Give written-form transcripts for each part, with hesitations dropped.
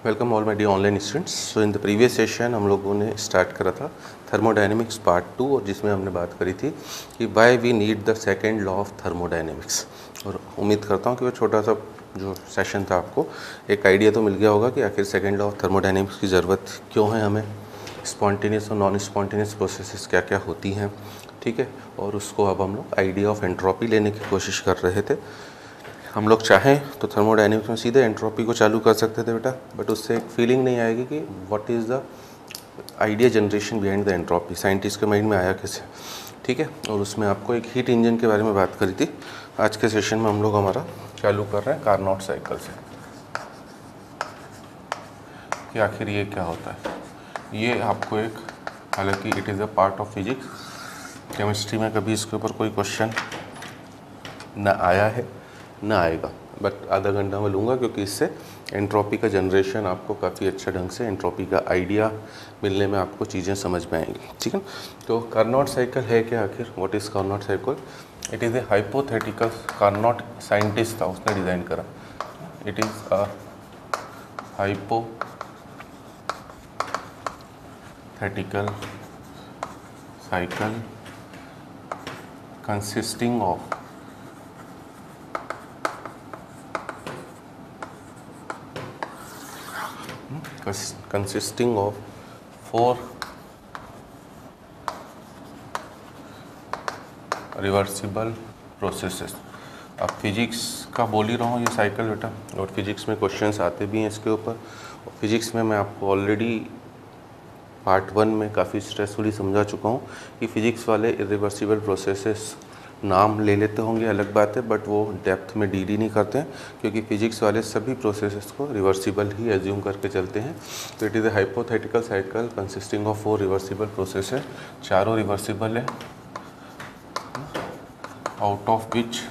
Welcome all my dear online students. So in the previous session हम लोगों ने start करा था थर्मोडायनेमिक्स पार्ट 2 और जिसमें हमने बात करी थी कि why we need the second law of thermodynamics. और उम्मीद करता हूँ कि वो छोटा सा जो सेशन था आपको एक आइडिया तो मिल गया होगा कि आखिर सेकंड लॉ ऑफ थर्मोडायनेमिक्स की ज़रूरत क्यों है हमें, स्पॉन्टेनियस और नॉन स्पॉन्टेनियस प्रोसेसेस क्या क्या होती हैं, ठीक है। और उसको अब हम लोग आइडिया ऑफ एंट्रोपी लेने की कोशिश कर रहे थे। हम लोग चाहें तो थर्मोडायनेमिक्स में सीधे एंट्रोपी को चालू कर सकते थे बेटा, बट उससे एक फीलिंग नहीं आएगी कि what is the idea generation behind the entropy, scientist के माइंड में आया कैसे, ठीक है। और उसमें आपको एक हीट इंजन के बारे में बात करी थी। आज के सेशन में हम लोग हमारा चालू कर रहे हैं कार्नोट साइकिल से कि आखिर ये क्या होता है। ये आपको एक, हालांकि it is a part of physics, chemistry में कभी इसके ऊपर कोई क्वेश्चन ना आया है ना आएगा, बट आधा घंटा में लूँगा क्योंकि इससे एंट्रोपी का जनरेशन आपको काफ़ी अच्छा ढंग से एंट्रोपी का आइडिया मिलने में आपको चीज़ें समझ में आएंगी, ठीक है। तो कार्नोट साइकिल है क्या आखिर, what is Carnot cycle? It is a hypothetical, Carnot scientist था, उसने डिज़ाइन करा। It is a hypothetical cycle consisting of four reversible processes. अब फिजिक्स का बोल ही रहा हूँ ये साइकिल बेटा, और फिजिक्स में क्वेश्चंस आते भी हैं इसके ऊपर। फिजिक्स में मैं आपको ऑलरेडी पार्ट 1 में काफ़ी स्ट्रेसफुली समझा चुका हूँ कि फिजिक्स वाले इरिवर्सिबल प्रोसेसेस नाम ले लेते होंगे, अलग बात है, बट वो डेप्थ में डील ही नहीं करते हैं क्योंकि फिजिक्स वाले सभी प्रोसेसेस को रिवर्सिबल ही एज्यूम करके चलते हैं। तो it is a hypothetical cycle consisting of 4 reversible process है, चारों रिवर्सिबल है, out of which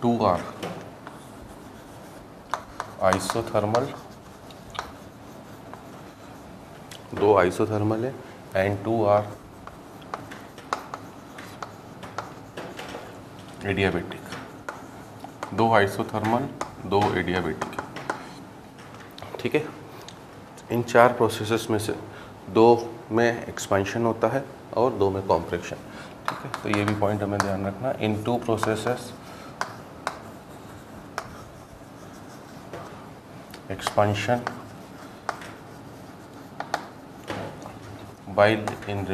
2 are isothermal, 2 isothermal है and 2 are adiabatic. 2 isothermal, 2 adiabatic, ठीक है। इन 4 प्रोसेसेस में से 2 में एक्सपेंशन होता है और 2 में कॉम्प्रेक्शन, ठीक है। तो ये भी पॉइंट हमें ध्यान रखना। इन 2 processes expansion while in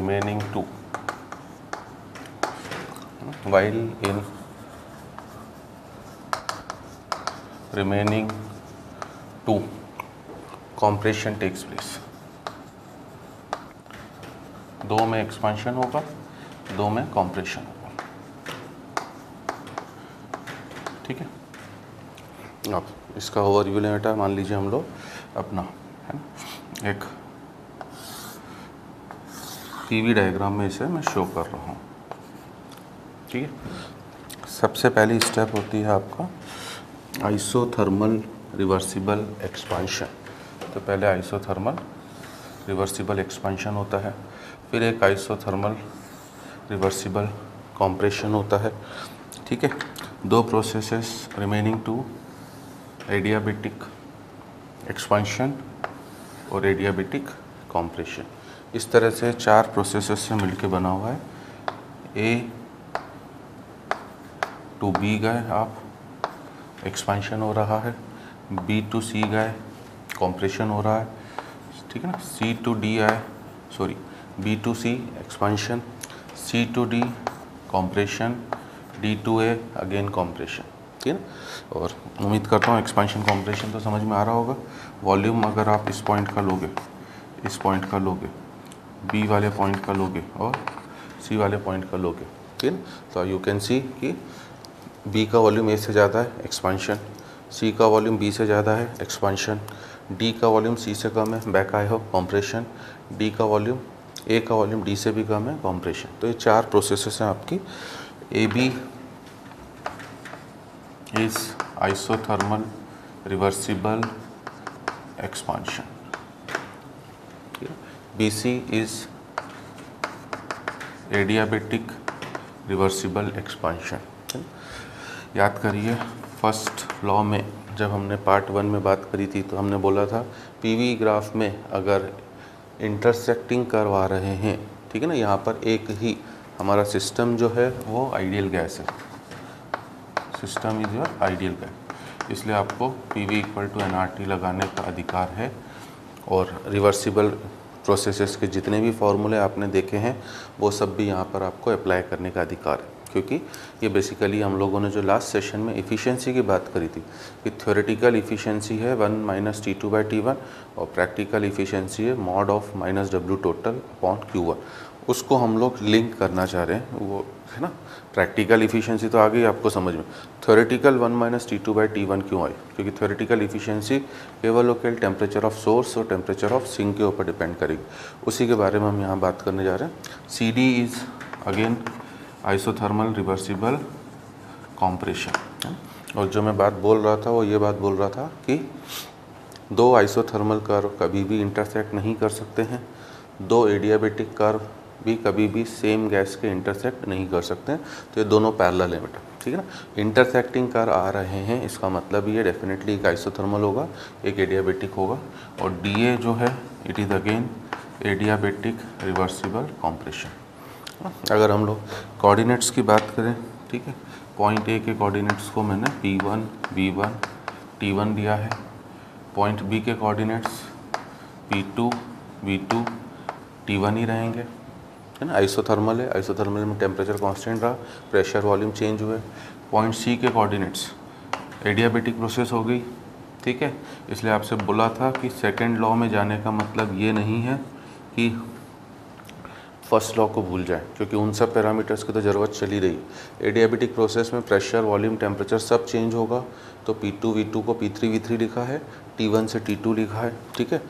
remaining 2 compression takes place। 2 में एक्सपेंशन होगा, 2 में कॉम्प्रेशन होगा, ठीक है। अब इसका ओवरव्यू लें बेटा। मान लीजिए हम लोग अपना है ना एक पीवी डायग्राम में इसे मैं शो कर रहा हूँ, ठीक है। सबसे पहली स्टेप होती है आपका आइसोथर्मल रिवर्सिबल एक्सपेंशन। तो पहले आइसोथर्मल रिवर्सिबल एक्सपेंशन होता है, फिर एक आइसोथर्मल रिवर्सिबल कॉम्प्रेशन होता है, ठीक है। 2 प्रोसेसेस रिमेनिंग 2 एडियाबेटिक एक्सपेंशन और एडियाबेटिक कॉम्प्रेशन। इस तरह से 4 प्रोसेसेस से मिलके बना हुआ है। ए टू बी गए आप, एक्सपेंशन हो रहा है, बी टू सी गए, कॉम्प्रेशन हो रहा है, ठीक है ना। सी टू डी आए, sorry, B to C expansion, C to D compression, D to A again compression, ठीक है ना। और उम्मीद करता हूँ एक्सपेंशन कॉम्प्रेशन तो समझ में आ रहा होगा। वॉल्यूम अगर आप इस पॉइंट का लोगे, इस पॉइंट का लोगे, बी वाले पॉइंट का लोगे और सी वाले पॉइंट का लोगे, ठीक है। तो यू कैन सी कि बी का वॉल्यूम ए से ज़्यादा है, एक्सपेंशन, सी का वॉल्यूम बी से ज़्यादा है, एक्सपेंशन, डी का वॉल्यूम सी से कम है, बैक आए हो, कॉम्प्रेशन, डी का वॉल्यूम, ए का वॉल्यूम डी से भी कम है, कॉम्प्रेशन। तो ये 4 प्रोसेसेस हैं आपकी। A B is isothermal reversible expansion, BC is adiabatic reversible expansion. याद करिए फर्स्ट लॉ में जब हमने पार्ट 1 में बात करी थी तो हमने बोला था पीवी ग्राफ में अगर इंटरसेक्टिंग करवा रहे हैं, ठीक है ना, यहाँ पर एक ही हमारा सिस्टम जो है वो आइडियल गैस है, system is your ideal gas, इसलिए आपको पीवी इक्वल टू एनआरटी लगाने का अधिकार है। और रिवर्सिबल प्रोसेसेस के जितने भी फॉर्मूले आपने देखे हैं वो सब भी यहाँ पर आपको अप्लाई करने का अधिकार है, क्योंकि ये बेसिकली हम लोगों ने जो लास्ट सेशन में इफ़िशियंसी की बात करी थी कि थ्योरेटिकल इफ़िशियंसी है 1 - T2/T1 और प्रैक्टिकल इफ़िशियंसी है mod of -W total upon Q1, उसको हम लोग लिंक करना चाह रहे हैं, वो है ना। प्रैक्टिकल इफ़िशियंसी तो आ गई आपको समझ में, थ्योरेटिकल 1 - T2/T1 क्यों आई, क्योंकि थ्योरेटिकल इफ़िशियंसी केवल और केवल टेम्परेचर ऑफ सोर्स और टेम्परेचर ऑफ सिंक के ऊपर डिपेंड करेगी, उसी के बारे में हम यहाँ बात करने जा रहे हैं। CD is again isothermal reversible compression. और जो मैं बात बोल रहा था वो ये बात बोल रहा था कि दो आइसोथर्मल कर्व कभी भी इंटरसेक्ट नहीं कर सकते हैं, दो एडियाबेटिक कर्व भी कभी भी सेम गैस के इंटरसेक्ट नहीं कर सकते हैं, तो ये दोनों पैरेलल है बेटा, ठीक है ना। इंटरसेक्टिंग कर्व आ रहे हैं इसका मतलब ये डेफिनेटली एक आइसोथर्मल होगा, एक एडियाबेटिक होगा। और DA जो है it is again adiabatic reversible compression. अगर हम लोग कोऑर्डिनेट्स की बात करें, ठीक है, पॉइंट A के कोऑर्डिनेट्स को मैंने P1 V1 T1 दिया है, पॉइंट B के कोऑर्डिनेट्स P2 V2 T1 ही रहेंगे, है ना। आइसोथर्मल है, आइसोथर्मल में टेम्परेचर कांस्टेंट रहा, प्रेशर वॉल्यूम चेंज हुए। पॉइंट C के कोऑर्डिनेट्स एडियाबेटिक प्रोसेस हो गई, ठीक है। इसलिए आपसे बोला था कि सेकंड लॉ में जाने का मतलब ये नहीं है कि फर्स्ट लॉ को भूल जाए, क्योंकि उन सब पैरामीटर्स की तो ज़रूरत चली रही। एडियाबेटिक प्रोसेस में प्रेशर वॉल्यूम टेम्परेचर सब चेंज होगा, तो P2 V2 को P3 V3 लिखा है, T1 से T2 लिखा है, ठीक है।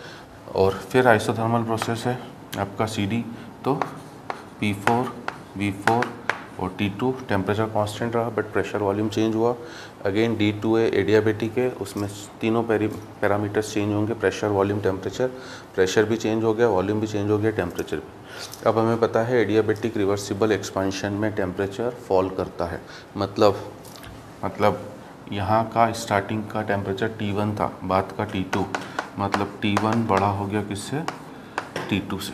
और फिर आइसोथर्मल प्रोसेस है आपका CD, तो P4 V4 और T2 टेम्परेचर कांस्टेंट रहा बट प्रेशर वॉल्यूम चेंज हुआ। अगेन D2 है एडियाबेटिक है, उसमें तीनों पैरामीटर्स चेंज होंगे, प्रेशर वॉल्यूम टेम्परेचर, प्रेशर भी चेंज हो गया, वॉल्यूम भी चेंज हो गया, टेम्परेचर भी। अब हमें पता है एडियाबेटिक रिवर्सिबल एक्सपेंशन में टेम्परेचर फॉल करता है, मतलब यहाँ का स्टार्टिंग का टेम्परेचर T1 था, बाद का T2, मतलब T1 बड़ा हो गया किससे, T2 से,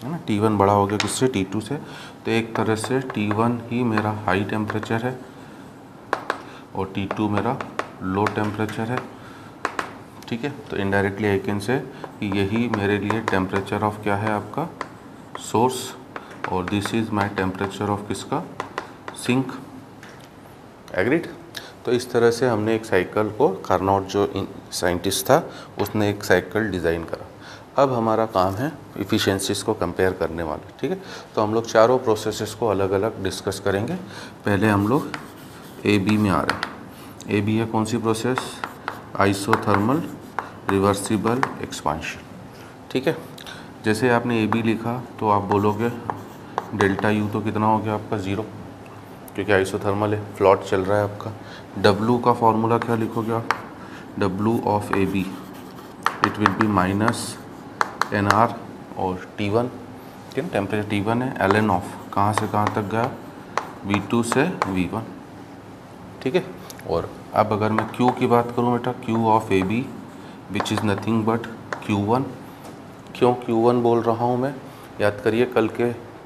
है ना। T1 बड़ा हो गया किससे, T2 से। तो एक तरह से T1 ही मेरा हाई टेम्परेचर है और T2 मेरा लो टेम्परेचर है, ठीक है। तो इनडायरेक्टली आई कैन से कि यही मेरे लिए टेम्परेचर ऑफ क्या है आपका सोर्स, और this is my temperature of किसका, सिंक। एग्रीड। तो इस तरह से हमने एक साइकिल को, कार्नोट जो साइंटिस्ट था उसने एक साइकिल डिज़ाइन करा। अब हमारा काम है इफ़िशियंसीज़ को कंपेयर करने वाले, ठीक है। तो हम लोग चारों प्रोसेसेस को अलग अलग डिस्कस करेंगे। पहले हम लोग AB में आ रहे हैं। AB है कौन सी प्रोसेस, आइसोथर्मल रिवर्सिबल एक्सपेंशन, ठीक है। जैसे आपने AB लिखा तो आप बोलोगे डेल्टा U तो कितना हो गया आपका 0, क्योंकि आइसोथर्मल है, फ्लॉट चल रहा है आपका। W का फॉर्मूला क्या लिखोगे आप, W of AB it will B minus NR और T1, ठीक है, टेम्परेचर T1 है, ln ऑफ कहाँ से कहाँ तक गया, V2 से V1, ठीक है। और अब अगर मैं Q की बात करूँ बेटा, Q of AB which is nothing but Q1। क्यों Q1 बोल रहा हूँ मैं, याद करिए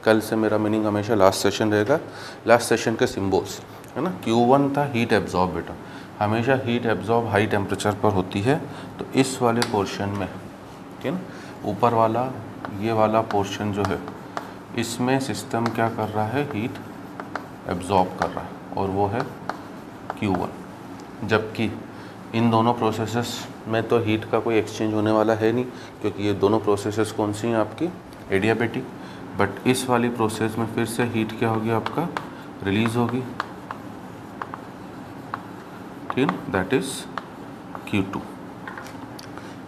कल से मेरा मीनिंग हमेशा लास्ट सेशन रहेगा, लास्ट सेशन के सिम्बल्स, है ना। Q1 था हीट एब्जॉर्ब बेटा, हमेशा हीट एब्जॉर्ब हाई टेम्परेचर पर होती है। तो इस वाले पोर्शन में, ठीक है ना, ऊपर वाला ये वाला पोर्शन जो है इसमें सिस्टम क्या कर रहा है, हीट एब्जॉर्ब कर रहा है, और वो है Q1। जबकि इन दोनों प्रोसेसेस में तो हीट का कोई एक्सचेंज होने वाला है नहीं, क्योंकि ये दोनों प्रोसेसेस कौन सी हैं आपकी, एडियाबेटिक। बट इस वाली प्रोसेस में फिर से हीट क्या होगी आपका, रिलीज होगी, ठीक है, दैट इज़ Q2।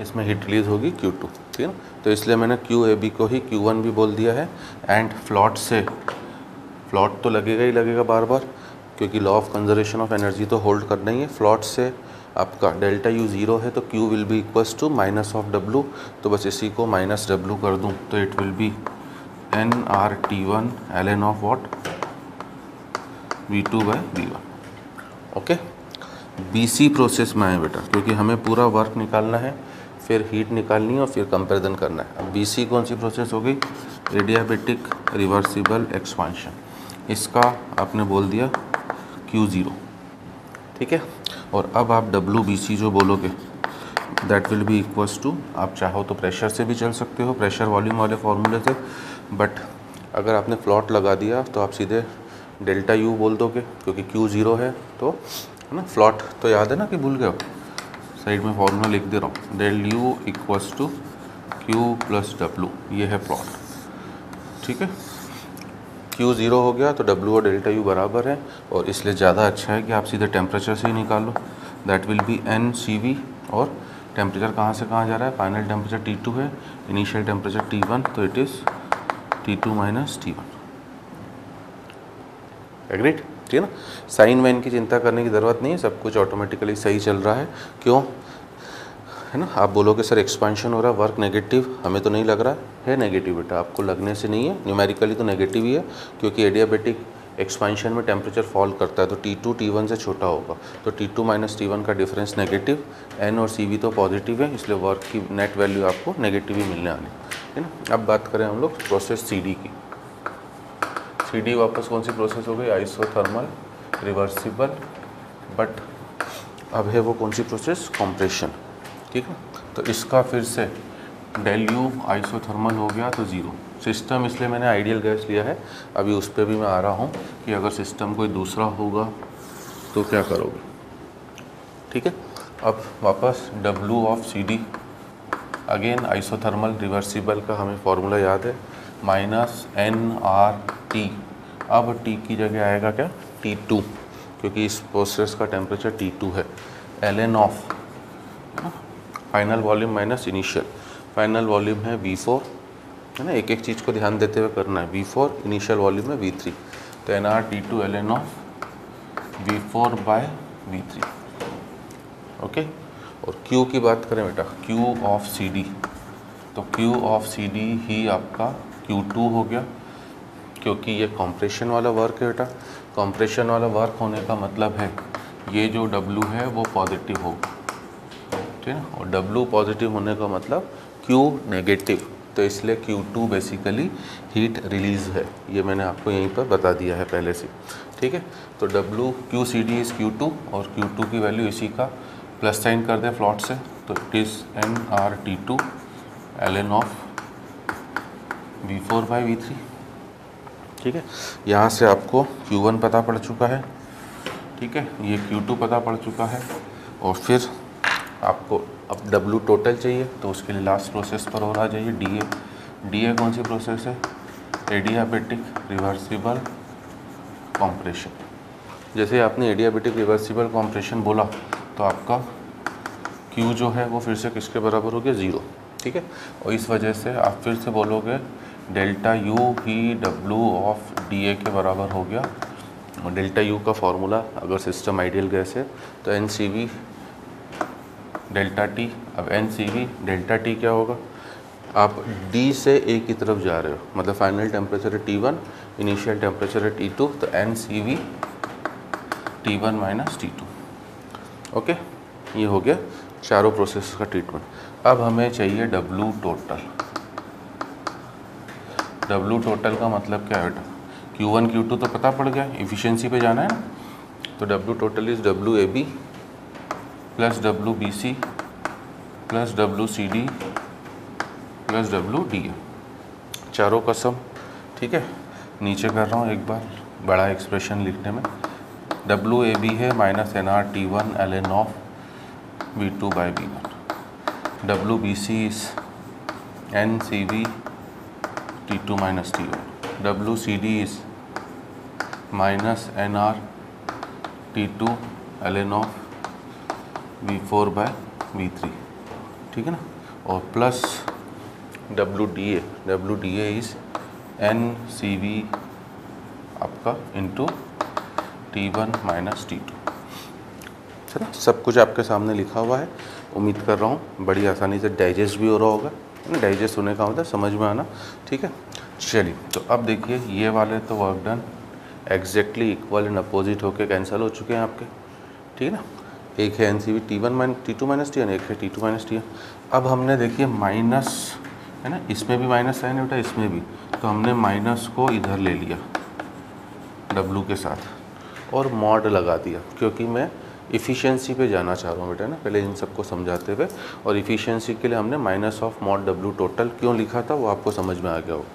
इसमें हीट रिलीज होगी Q2, ठीक है ना। तो इसलिए मैंने QAB को ही Q1 भी बोल दिया है। एंड फ्लॉट तो लगेगा ही लगेगा बार बार, क्योंकि law of conservation of energy तो होल्ड करना ही है। फ्लॉट से आपका डेल्टा U 0 है, तो Q will be equals to minus of W, तो बस इसी को माइनस W कर दूँ तो it will B nRT1 ln of what, V2/V1, okay. BC process में आए बेटा, क्योंकि हमें पूरा वर्क निकालना है, फिर हीट निकालनी है और फिर कंपैरिजन करना है। अब BC कौन सी प्रोसेस हो गई? Adiabatic reversible expansion. इसका आपने बोल दिया Q0, ठीक है। और अब आप WBC जो बोलोगे that will be equals to, आप चाहो तो प्रेशर से भी चल सकते हो, प्रेशर वॉल्यूम वाले फॉर्मूले से, बट अगर आपने प्लॉट लगा दिया तो आप सीधे डेल्टा U बोल दोगे, क्योंकि Q0 है तो, है ना। फ्लॉट तो याद है ना कि भूल गए हो? साइड में फॉर्मूला लिख दे रहा हूँ, del U equals to Q plus W, ये है प्लॉट, ठीक है। Q0 हो गया तो W और डेल्टा U बराबर है, और इसलिए ज़्यादा अच्छा है कि आप सीधे टेम्परेचर से ही निकालो। दैट विल बी NCV, और टेम्परेचर कहाँ से कहाँ जा रहा है? फाइनल टेम्परेचर T2 है, इनिशियल टेम्परेचर T1, तो it is T2 minus T1। Agreed? ठीक है ना। साइन वाइन की चिंता करने की ज़रूरत नहीं है, सब कुछ ऑटोमेटिकली सही चल रहा है। क्यों? है ना। आप बोलोगे सर एक्सपांशन हो रहा है, वर्क नेगेटिव, हमें तो नहीं लग रहा है नेगेटिव बेटा, आपको लगने से नहीं है, न्यूमेरिकली तो नेगेटिव ही है, क्योंकि एडियाबेटिक एक्सपांशन में टेम्परेचर फॉल करता है, तो T2 T1 से छोटा होगा, तो T2 माइनस T1 का डिफरेंस नेगेटिव, N और CV तो पॉजिटिव है, इसलिए वर्क की नेट वैल्यू आपको नेगेटिव ही मिलने वाली है ना। अब बात करें हम लोग प्रोसेस CD की। CD वापस कौन सी प्रोसेस हो गई? आइसोथर्मल रिवर्सिबल, बट अब है वो कौन सी प्रोसेस? कॉम्प्रेशन, ठीक है। तो इसका फिर से डेल U आइसोथर्मल हो गया तो 0। सिस्टम इसलिए मैंने आइडियल गैस लिया है, अभी उस पर भी मैं आ रहा हूँ कि अगर सिस्टम कोई दूसरा होगा तो क्या करोगे, ठीक है। अब वापस W of CD, again isothermal reversible का हमें फॉर्मूला याद है, माइनस NRT। अब T की जगह आएगा क्या? T2, क्योंकि इस प्रोसेस का टेम्परेचर T2 है। ln of final volume minus initial, final volume है V4, है ना, एक एक चीज़ को ध्यान देते हुए करना है। V4 इनिशियल वॉल्यूम है V3, तो NRT2 ln of V4 by V3, okay. और Q की बात करें बेटा, Q ऑफ CD, तो Q ऑफ CD ही आपका Q2 हो गया, क्योंकि ये कंप्रेशन वाला वर्क है बेटा। कंप्रेशन वाला वर्क होने का मतलब है ये जो W है वो पॉजिटिव होगा, ठीक है ना, और W पॉजिटिव होने का मतलब Q नेगेटिव, तो इसलिए Q2 बेसिकली हीट रिलीज़ है, ये मैंने आपको यहीं पर बता दिया है पहले से, ठीक है। तो QCD इज़ Q2, और Q2 की वैल्यू इसी का प्लस साइन कर दें फ्लॉट से, तो it is NRT2 ln of V4 by V3, ठीक है। यहाँ से आपको Q1 पता पड़ चुका है, ठीक है, ये Q2 पता पड़ चुका है, और फिर आपको अब W टोटल चाहिए, तो उसके लिए लास्ट प्रोसेस पर और आ जाइए, DA कौन सी प्रोसेस है? Adiabatic reversible compression. जैसे आपने एडियाबेटिक रिवर्सिबल कॉम्प्रेशन बोला तो आपका Q जो है वो फिर से किसके बराबर हो गया? 0, ठीक है। और इस वजह से आप फिर से बोलोगे delta U he W of DA के बराबर हो गया, और डेल्टा U का फॉर्मूला अगर सिस्टम आइडियल गैस है तो NCV डेल्टा T। अब NCV डेल्टा T क्या होगा? आप D से A की तरफ जा रहे हो, मतलब फाइनल टेम्परेचर है T1, इनिशियल टेम्परेचर है T2, तो NCV T1 minus T2, okay. ये हो गया चारों प्रोसेस का ट्रीटमेंट। अब हमें चाहिए W टोटल। W टोटल का मतलब क्या है बेटा? Q1 Q2 तो पता पड़ गया, इफ़िशियंसी पे जाना है ना, तो W total is WAB plus WBC plus WCD plus WDA, चारों का सम, ठीक है। नीचे कर रहा हूँ एक बार बड़ा एक्सप्रेशन लिखने में, WAB है minus NRT1 ln of V2 by V1, WBC is NCV T2 minus T1, WCD is minus NRT2 ln of V4 by V3, ठीक है ना, और प्लस WDA इज NCV आपका इंटू T1 माइनस T2, चलो सब कुछ आपके सामने लिखा हुआ है। उम्मीद कर रहा हूँ बड़ी आसानी से डाइजेस्ट भी हो रहा होगा, डाइजेस्ट होने का मतलब समझ में आना, ठीक है। चलिए तो अब देखिए ये वाले तो work done exactly equal and opposite होके कैंसिल हो चुके हैं आपके, ठीक है ना। एक है N C V T2 minus T N, एक है T2 माइनस टी एन। अब हमने देखिए माइनस है ना, इसमें भी माइनस साइन है बेटा, इसमें भी, तो हमने माइनस को इधर ले लिया W के साथ और मॉड लगा दिया, क्योंकि मैं इफ़िशियंसी पे जाना चाह रहा हूँ बेटा ना, पहले इन सबको समझाते हुए। और इफ़िशियंसी के लिए हमने minus of mod W total क्यों लिखा था वो आपको समझ में आ गया होगा,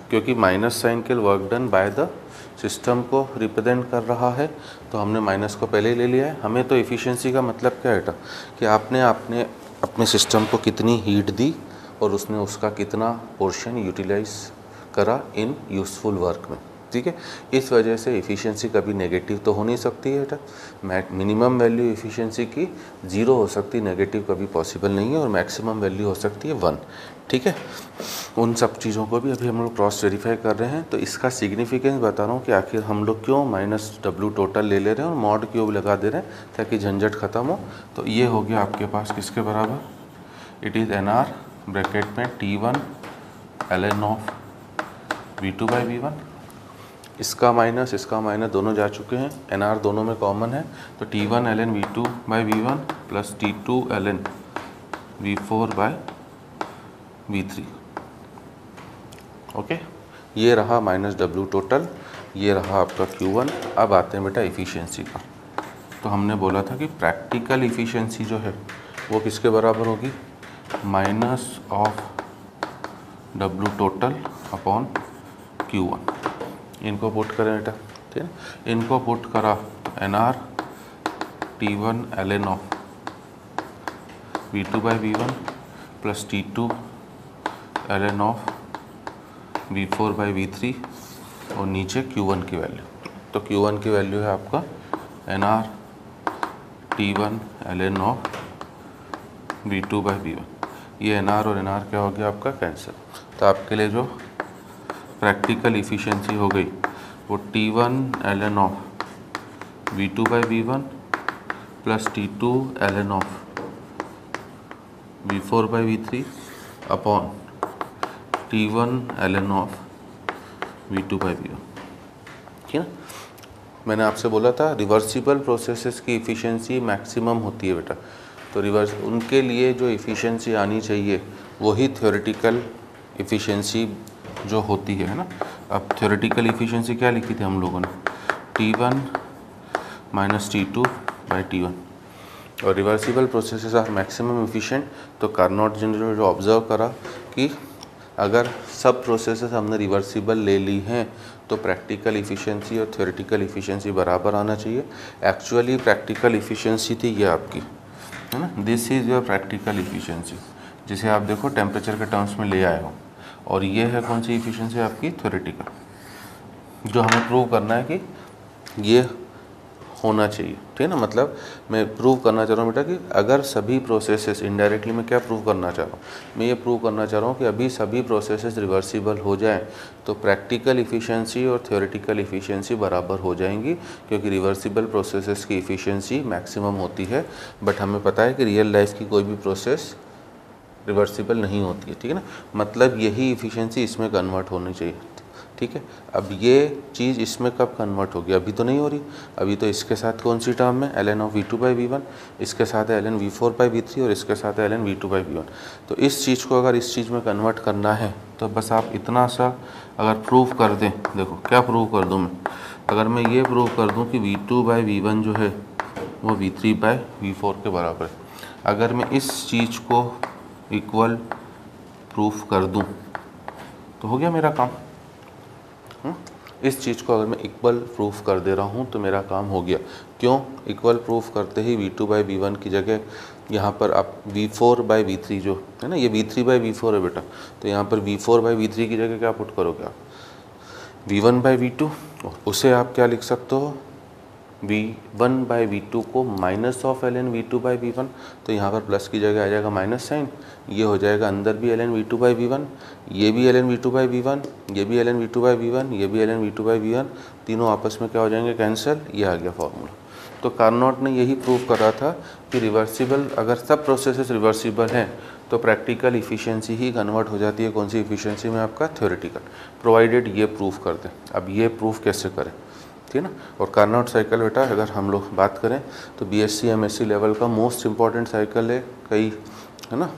क्योंकि माइनस साइन के work done by the system को रिप्रेजेंट कर रहा है, तो हमने माइनस को पहले ही ले लिया है। हमें तो इफ़िशियंसी का मतलब क्या है बेटा, कि आपने अपने सिस्टम को कितनी हीट दी और उसने उसका कितना पोर्शन यूटिलाइज करा इन यूज़फुल वर्क में, ठीक है। इस वजह से इफ़िशियंसी कभी नेगेटिव तो हो नहीं सकती है बेटा। मिनिमम वैल्यू इफ़िशियंसी की 0 हो सकती, नेगेटिव कभी पॉसिबल नहीं है, और मैक्सिमम वैल्यू हो सकती है 1, ठीक है। उन सब चीज़ों को भी अभी हम लोग क्रॉस वेरीफाई कर रहे हैं। तो इसका सिग्निफिकेंस बता रहा हूँ कि आखिर हम लोग क्यों माइनस W टोटल ले ले रहे हैं और मॉड क्यों लगा दे रहे हैं, ताकि झंझट ख़त्म हो। तो ये हो गया आपके पास किसके बराबर, इट इज़ NR ब्रैकेट में T1 ln of V2 by V1, इसका माइनस दोनों जा चुके हैं, NR दोनों में कॉमन है, तो T1 ln V2 by V1 plus T2 ln V4 by V3, okay. ये रहा माइनस W टोटल, ये रहा आपका Q1। अब आते हैं बेटा इफ़िशियंसी का। तो हमने बोला था कि प्रैक्टिकल इफ़िशियंसी जो है वो किसके बराबर होगी, minus of W total upon Q1। इनको पुट करें बेटा, ठीक है। इनको पुट करा तो NR T1 ln of V2 by V1 plus T2 ln of V4 by V3 और नीचे Q1 की वैल्यू। तो Q1 की वैल्यू है आपका NR T1 ln of V2 by V1। ये NR और NR क्या हो गया आपका, कैंसिल। तो आपके लिए जो प्रैक्टिकल इफ़िशियंसी हो गई वो T1 ln of V2 by V1 plus T2 ln of V4 by V3 upon T1 ln of V2 by V1, ठीक है ना। मैंने आपसे बोला था रिवर्सिबल प्रोसेसेस की इफ़िशियंसी मैक्सिमम होती है बेटा, तो रिवर्स उनके लिए जो इफ़िशियंसी आनी चाहिए वही थ्योरेटिकल इफ़िशियंसी जो होती है ना। अब थ्योरेटिकल इफ़िशियंसी क्या लिखी थी हम लोगों ने, T1 minus T2 by T1, और reversible processes are maximum efficient. तो कार्नोट ने जो ऑब्जर्व करा कि अगर सब प्रोसेसेस हमने रिवर्सिबल ले ली हैं तो प्रैक्टिकल इफ़िशियंसी और थ्योरेटिकल इफ़िशियंसी बराबर आना चाहिए। एक्चुअली प्रैक्टिकल इफ़िशियंसी थी ये आपकी, है ना, this is your practical efficiency, जिसे आप देखो टेम्परेचर के टर्म्स में ले आए हो। और ये है कौन सी इफ़िशियंसी आपकी, थ्योरेटिकल, जो हमें प्रूव करना है कि ये होना चाहिए, ठीक है ना। मतलब मैं प्रूव करना चाह रहा हूँ बेटा कि अगर सभी प्रोसेसेस, इनडायरेक्टली मैं क्या प्रूव करना चाह रहा हूँ, मैं ये प्रूव करना चाह रहा हूँ कि अभी सभी प्रोसेसेस रिवर्सिबल हो जाएं तो प्रैक्टिकल इफ़िशियंसी और थ्योरेटिकल इफ़िशियंसी बराबर हो जाएंगी, क्योंकि रिवर्सिबल प्रोसेसेस की इफ़िशियंसी मैक्सिमम होती है। बट हमें पता है कि रियल लाइफ की कोई भी प्रोसेस रिवर्सिबल नहीं होती है, ठीक है ना। मतलब यही इफ़िशियंसी इसमें कन्वर्ट होनी चाहिए, ठीक है। अब ये चीज़ इसमें कब कन्वर्ट होगी, अभी तो नहीं हो रही। अभी तो इसके साथ कौन सी टर्म है, ln of V2 by V1, इसके साथ है ln V4 बाई V3 और इसके साथ है ln V2 बाई V1। तो इस चीज़ को अगर इस चीज़ में कन्वर्ट करना है तो बस आप इतना सा अगर प्रूव कर दें, देखो क्या प्रूव कर दूँ मैं, अगर मैं ये प्रूव कर दूँ कि V2 बाई V1 जो है वो V3 बाई V4 के बराबर है, अगर मैं इस चीज़ को इक्वल प्रूफ कर दूं तो हो गया मेरा काम। इस चीज़ को अगर मैं इक्वल प्रूफ कर दे रहा हूं तो मेरा काम हो गया। क्यों, इक्वल प्रूफ करते ही V2 बाई V1 की जगह यहाँ पर आप V4 बाई V3 जो है ना, ये V3 बाई V4 है बेटा, तो यहाँ पर V4 बाई V3 की जगह क्या पुट करोगे आप, V1 बाई V2, उसे आप क्या लिख सकते हो, V1 बाई V2 को minus of ln V2 by V1, तो यहाँ पर प्लस की जगह आ जाएगा माइनस साइन, ये हो जाएगा अंदर भी ln V2 बाई V1, ये भी ln V2 बाई V1, ये भी ln V2 बाई V1, ये भी ln V2 बाई V1, तीनों आपस में क्या हो जाएंगे, कैंसिल। ये आ गया फॉर्मूला। तो कार्नोट ने यही प्रूव करा था कि रिवर्सिबल, अगर सब प्रोसेसेस रिवर्सिबल हैं तो प्रैक्टिकल इफ़िशियंसी ही कन्वर्ट हो जाती है कौन सी इफ़िशियंसी में, आपका थ्योरेटिकल, प्रोवाइडेड ये प्रूफ कर दें। अब ये प्रूफ कैसे करें, ठीक है ना। और कार्नोट साइकिल बेटा अगर हम लोग बात करें तो बीएससी एमएससी लेवल का मोस्ट इम्पॉर्टेंट साइकिल है। कई है ना,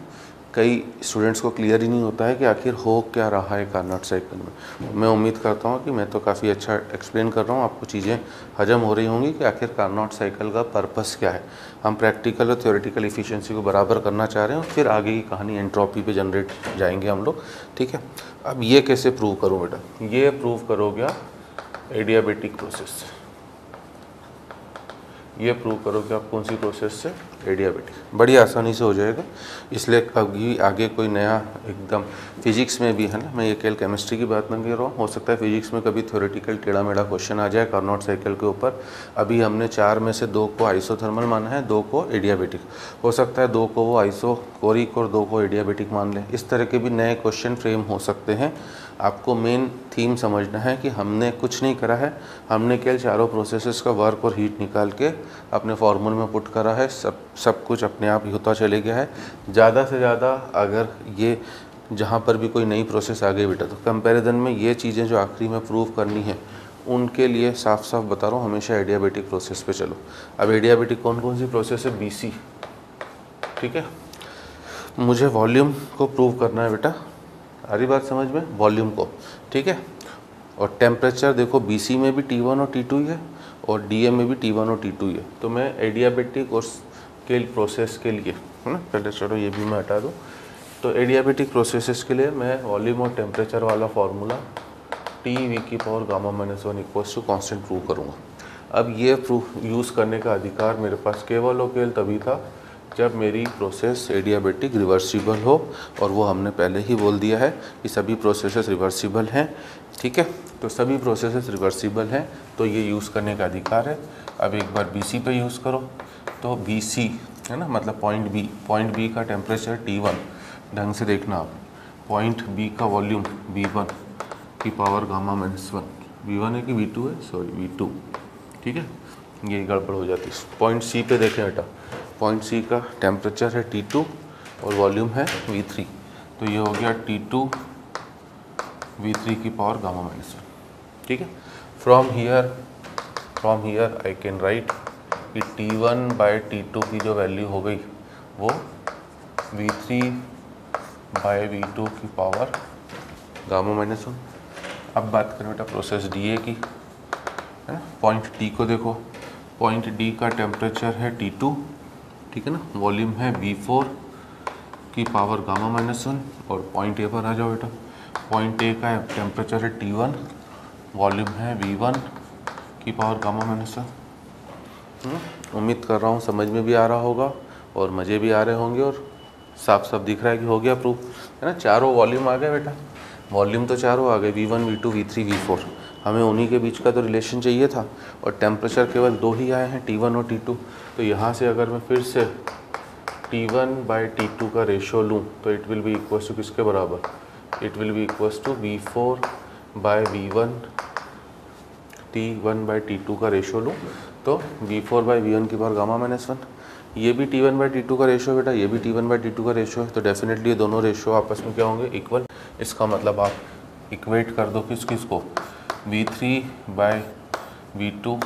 कई स्टूडेंट्स को क्लियर ही नहीं होता है कि आखिर हो क्या रहा है कार्नोट साइकिल में। मैं उम्मीद करता हूँ कि मैं तो काफ़ी अच्छा एक्सप्लेन कर रहा हूँ, आपको चीज़ें हजम हो रही होंगी कि आखिर कार्नोट साइकिल का पर्पस क्या है। हम प्रैक्टिकल और थ्योरेटिकल इफिशिएंसी को बराबर करना चाह रहे हैं और फिर आगे की कहानी एंट्रोपी पे जनरेट जाएंगे हम लोग, ठीक है। अब ये कैसे प्रूव करूँ बेटा, ये प्रूव करोगे आप एडियाबेटिक प्रोसेस से। ये प्रूव करोगे आप कौन सी प्रोसेस से, एडियाबेटिक, बड़ी आसानी से हो जाएगा। इसलिए कभी आगे कोई नया एकदम फिजिक्स में भी है ना, मैं ये केवल केमिस्ट्री की बात नहीं कर रहा हूँ, हो सकता है फिजिक्स में कभी थ्योरेटिकल टेढ़ा मेढ़ा क्वेश्चन आ जाए कार्नोट साइकिल के ऊपर। अभी हमने 4 में से 2 को आइसोथर्मल माना है, 2 को एडियाबेटिक, हो सकता है 2 को वो आइसोकोरिक और 2 को एडियाबेटिक मान लें। इस तरह के भी नए क्वेश्चन फ्रेम हो सकते हैं। आपको मेन थीम समझना है कि हमने कुछ नहीं करा है, हमने केवल चारों प्रोसेसेस का वर्क और हीट निकाल के अपने फार्मूले में पुट करा है। सब कुछ अपने आप ही होता चले गया है। ज़्यादा से ज़्यादा अगर ये जहाँ पर भी कोई नई प्रोसेस आ गई बेटा, तो कंपैरिजन में ये चीज़ें जो आखिरी में प्रूव करनी है उनके लिए साफ साफ बता रहा हूँ, हमेशा एडियाबेटिक प्रोसेस पे चलो। अब एडियाबेटिक कौन कौन सी प्रोसेस है, बीसी, ठीक है। मुझे वॉल्यूम को प्रूव करना है बेटा, आ रही बात समझ में, वॉल्यूम को, ठीक है। और टेम्परेचर देखो बीसी में भी T1 और T2 ही है और डीएम में भी T1 और T2 ही है। तो मैं एडियाबेटिक और स्केल प्रोसेस के लिए है ना, पहले चलो ये भी मैं हटा दूँ। तो एडियाबेटिक प्रोसेसेस के लिए मैं वॉल्यूम और टेम्परेचर वाला फार्मूला TV की power gamma minus 1 equals to constant prove करूँगा। अब ये प्रूफ यूज़ करने का अधिकार मेरे पास केवल और केवल तभी था जब मेरी प्रोसेस एडियाबेटिक रिवर्सिबल हो, और वो हमने पहले ही बोल दिया है कि सभी प्रोसेसेस रिवर्सिबल हैं, ठीक है। तो सभी प्रोसेसेस रिवर्सिबल हैं तो ये यूज़ करने का अधिकार है। अब एक बार BC पे यूज़ करो, तो BC है ना, मतलब पॉइंट बी का टेम्परेचर T1, ढंग से देखना आप, पॉइंट बी का वॉल्यूम V1 की पावर गामा माइनस 1, V1 है कि V2 है, सॉरी V2, ठीक है, ये गड़बड़ हो जाती है। पॉइंट C पे देखें बेटा, पॉइंट C का टेम्परेचर है T2 और वॉल्यूम है V3, तो ये हो गया T2 V3 की पावर गामा माइनस 1, ठीक है। From here I can write कि T1 बाय T2 की जो वैल्यू हो गई वो V3 बाय V2 की पावर गामा माइनस 1। अब बात करें बेटा प्रोसेस DA की, है ना। पॉइंट D को देखो, पॉइंट D का टेम्परेचर है T2, ठीक है ना, वॉल्यूम है V4 की पावर गामा माइनस 1। और पॉइंट A पर आ जाओ बेटा, पॉइंट A का टेम्परेचर है T1, वॉल्यूम है V1 की पावर गामा माइनस 1। उम्मीद कर रहा हूँ समझ में भी आ रहा होगा और मज़े भी आ रहे होंगे और साफ साफ दिख रहा है कि हो गया प्रूफ, है ना। चारों वॉल्यूम आ गए बेटा, वॉल्यूम तो चारों आ गए, V1 V2 V3 V4, हमें उन्हीं के बीच का तो रिलेशन चाहिए था। और टेम्परेचर केवल 2 ही आए हैं, T1 और T2। तो यहाँ से अगर मैं फिर से T1 बाय T2 का रेशो लूँ तो it will be equals to किसके बराबर, it will be equals to V4 by V1, T1 by T2 का रेशो लूँ तो V4 बाय V1 की पावर गामा माइनस 1। ये भी T1 बाय T2 का रेशो बेटा, ये भी T1 बाय T2 का रेशो है, तो डेफिनेटली ये दोनों रेशो आपस में क्या होंगे, इक्वल। इसका मतलब आप इक्वेट कर दो किसको, V3 बाय V2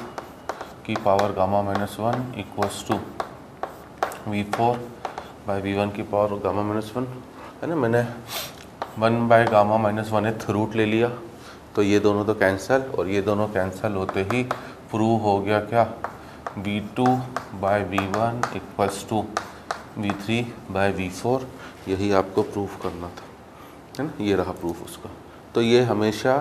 की power gamma minus 1 equals to V4 by V1 की पावर गामा माइनस 1, है ना। मैंने 1 by gamma minus 1th root ले लिया, तो ये दोनों तो कैंसिल, और ये दोनों कैंसिल होते ही प्रूव हो गया क्या, V2 bye V1 equals to V3 bye V4। यही आपको प्रूफ करना था, है ना, ये रहा प्रूफ उसका। तो ये हमेशा,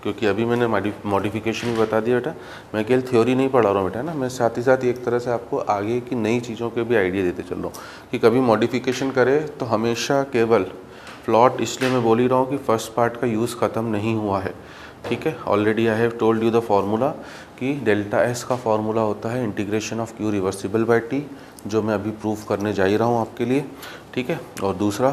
क्योंकि अभी मैंने मॉडिफिकेशन भी बता दिया बेटा, मैं केवल थ्योरी नहीं पढ़ा रहा हूँ बेटा ना, मैं साथ ही साथ एक तरह से आपको आगे की नई चीज़ों के भी आइडिया देते चल रहा हूँ कि कभी मॉडिफिकेशन करे तो हमेशा केवल प्लॉट, इसलिए मैं बोल ही रहा हूँ कि फर्स्ट पार्ट का यूज़ ख़त्म नहीं हुआ है, ठीक है। Already I have told you the formula कि डेल्टा एस का फार्मूला होता है integration of Q reversible by T, जो मैं अभी प्रूफ करने जा ही रहा हूँ आपके लिए, ठीक है। और दूसरा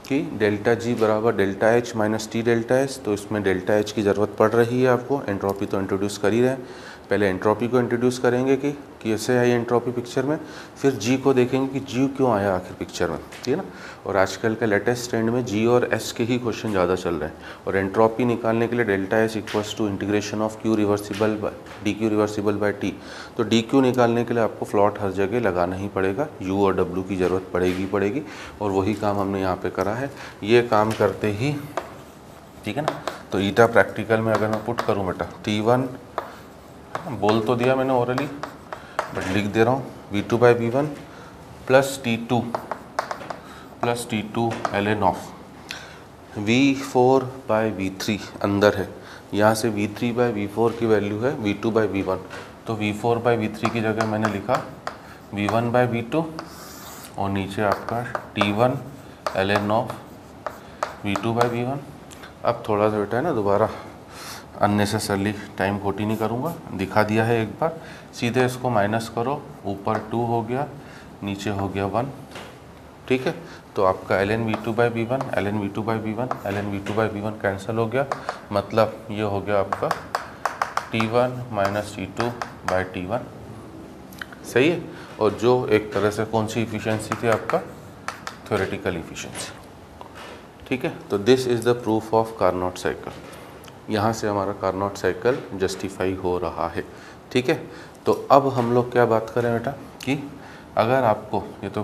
कि डेल्टा जी बराबर delta H minus T delta S, तो इसमें डेल्टा एच की ज़रूरत पड़ रही है आपको, एंट्रोपी तो इंट्रोड्यूस कर ही रहे हैं। पहले एंट्रोपी को इंट्रोड्यूस करेंगे कि कैसे आई एंट्रोपी पिक्चर में, फिर जी को देखेंगे कि जी क्यों आया आखिर पिक्चर में, ठीक है ना। और आजकल के लेटेस्ट ट्रेंड में जी और एस के ही क्वेश्चन ज़्यादा चल रहे हैं। और एंट्रोपी निकालने के लिए delta S equals to integration of Q reversible by D Q reversible by T. तो डी क्यू निकालने के लिए आपको प्लॉट हर जगह लगाना ही पड़ेगा, यू और डब्ल्यू की ज़रूरत पड़ेगी। और वही काम हमने यहाँ पर करा है। ये काम करते ही, ठीक है ना, तो ईटा प्रैक्टिकल में अगर मैं पुट करूँ बेटा T1, बोल तो दिया मैंने ओरली बट लिख दे रहा हूँ, V2 by V1 plus T2 ln of V4 by V3 अंदर है, यहाँ से V3 बाई V4 की वैल्यू है V2 बाई V1। तो V4 बाई V3 की जगह मैंने लिखा V1 बाई V2 और नीचे आपका T1 ln of V2 by V1। अब थोड़ा सा बेटा है ना, दोबारा अननेसेसरली टाइम खोटी नहीं करूँगा, दिखा दिया है एक बार। सीधे इसको माइनस करो, ऊपर 2 हो गया, नीचे हो गया 1, ठीक है। तो आपका ln V2 by V1 ln V2 by V1 ln V2 by V1 cancel हो गया, मतलब ये हो गया आपका T1 minus T2 by T1, सही है। और जो एक तरह से कौन सी इफिशियंसी थी आपका, थ्योरेटिकल इफिशियंसी, ठीक है। तो this is the proof of Carnot cycle. यहाँ से हमारा कार्नोट साइकिल जस्टिफाई हो रहा है, ठीक है। तो अब हम लोग क्या बात करें बेटा कि अगर आपको, ये तो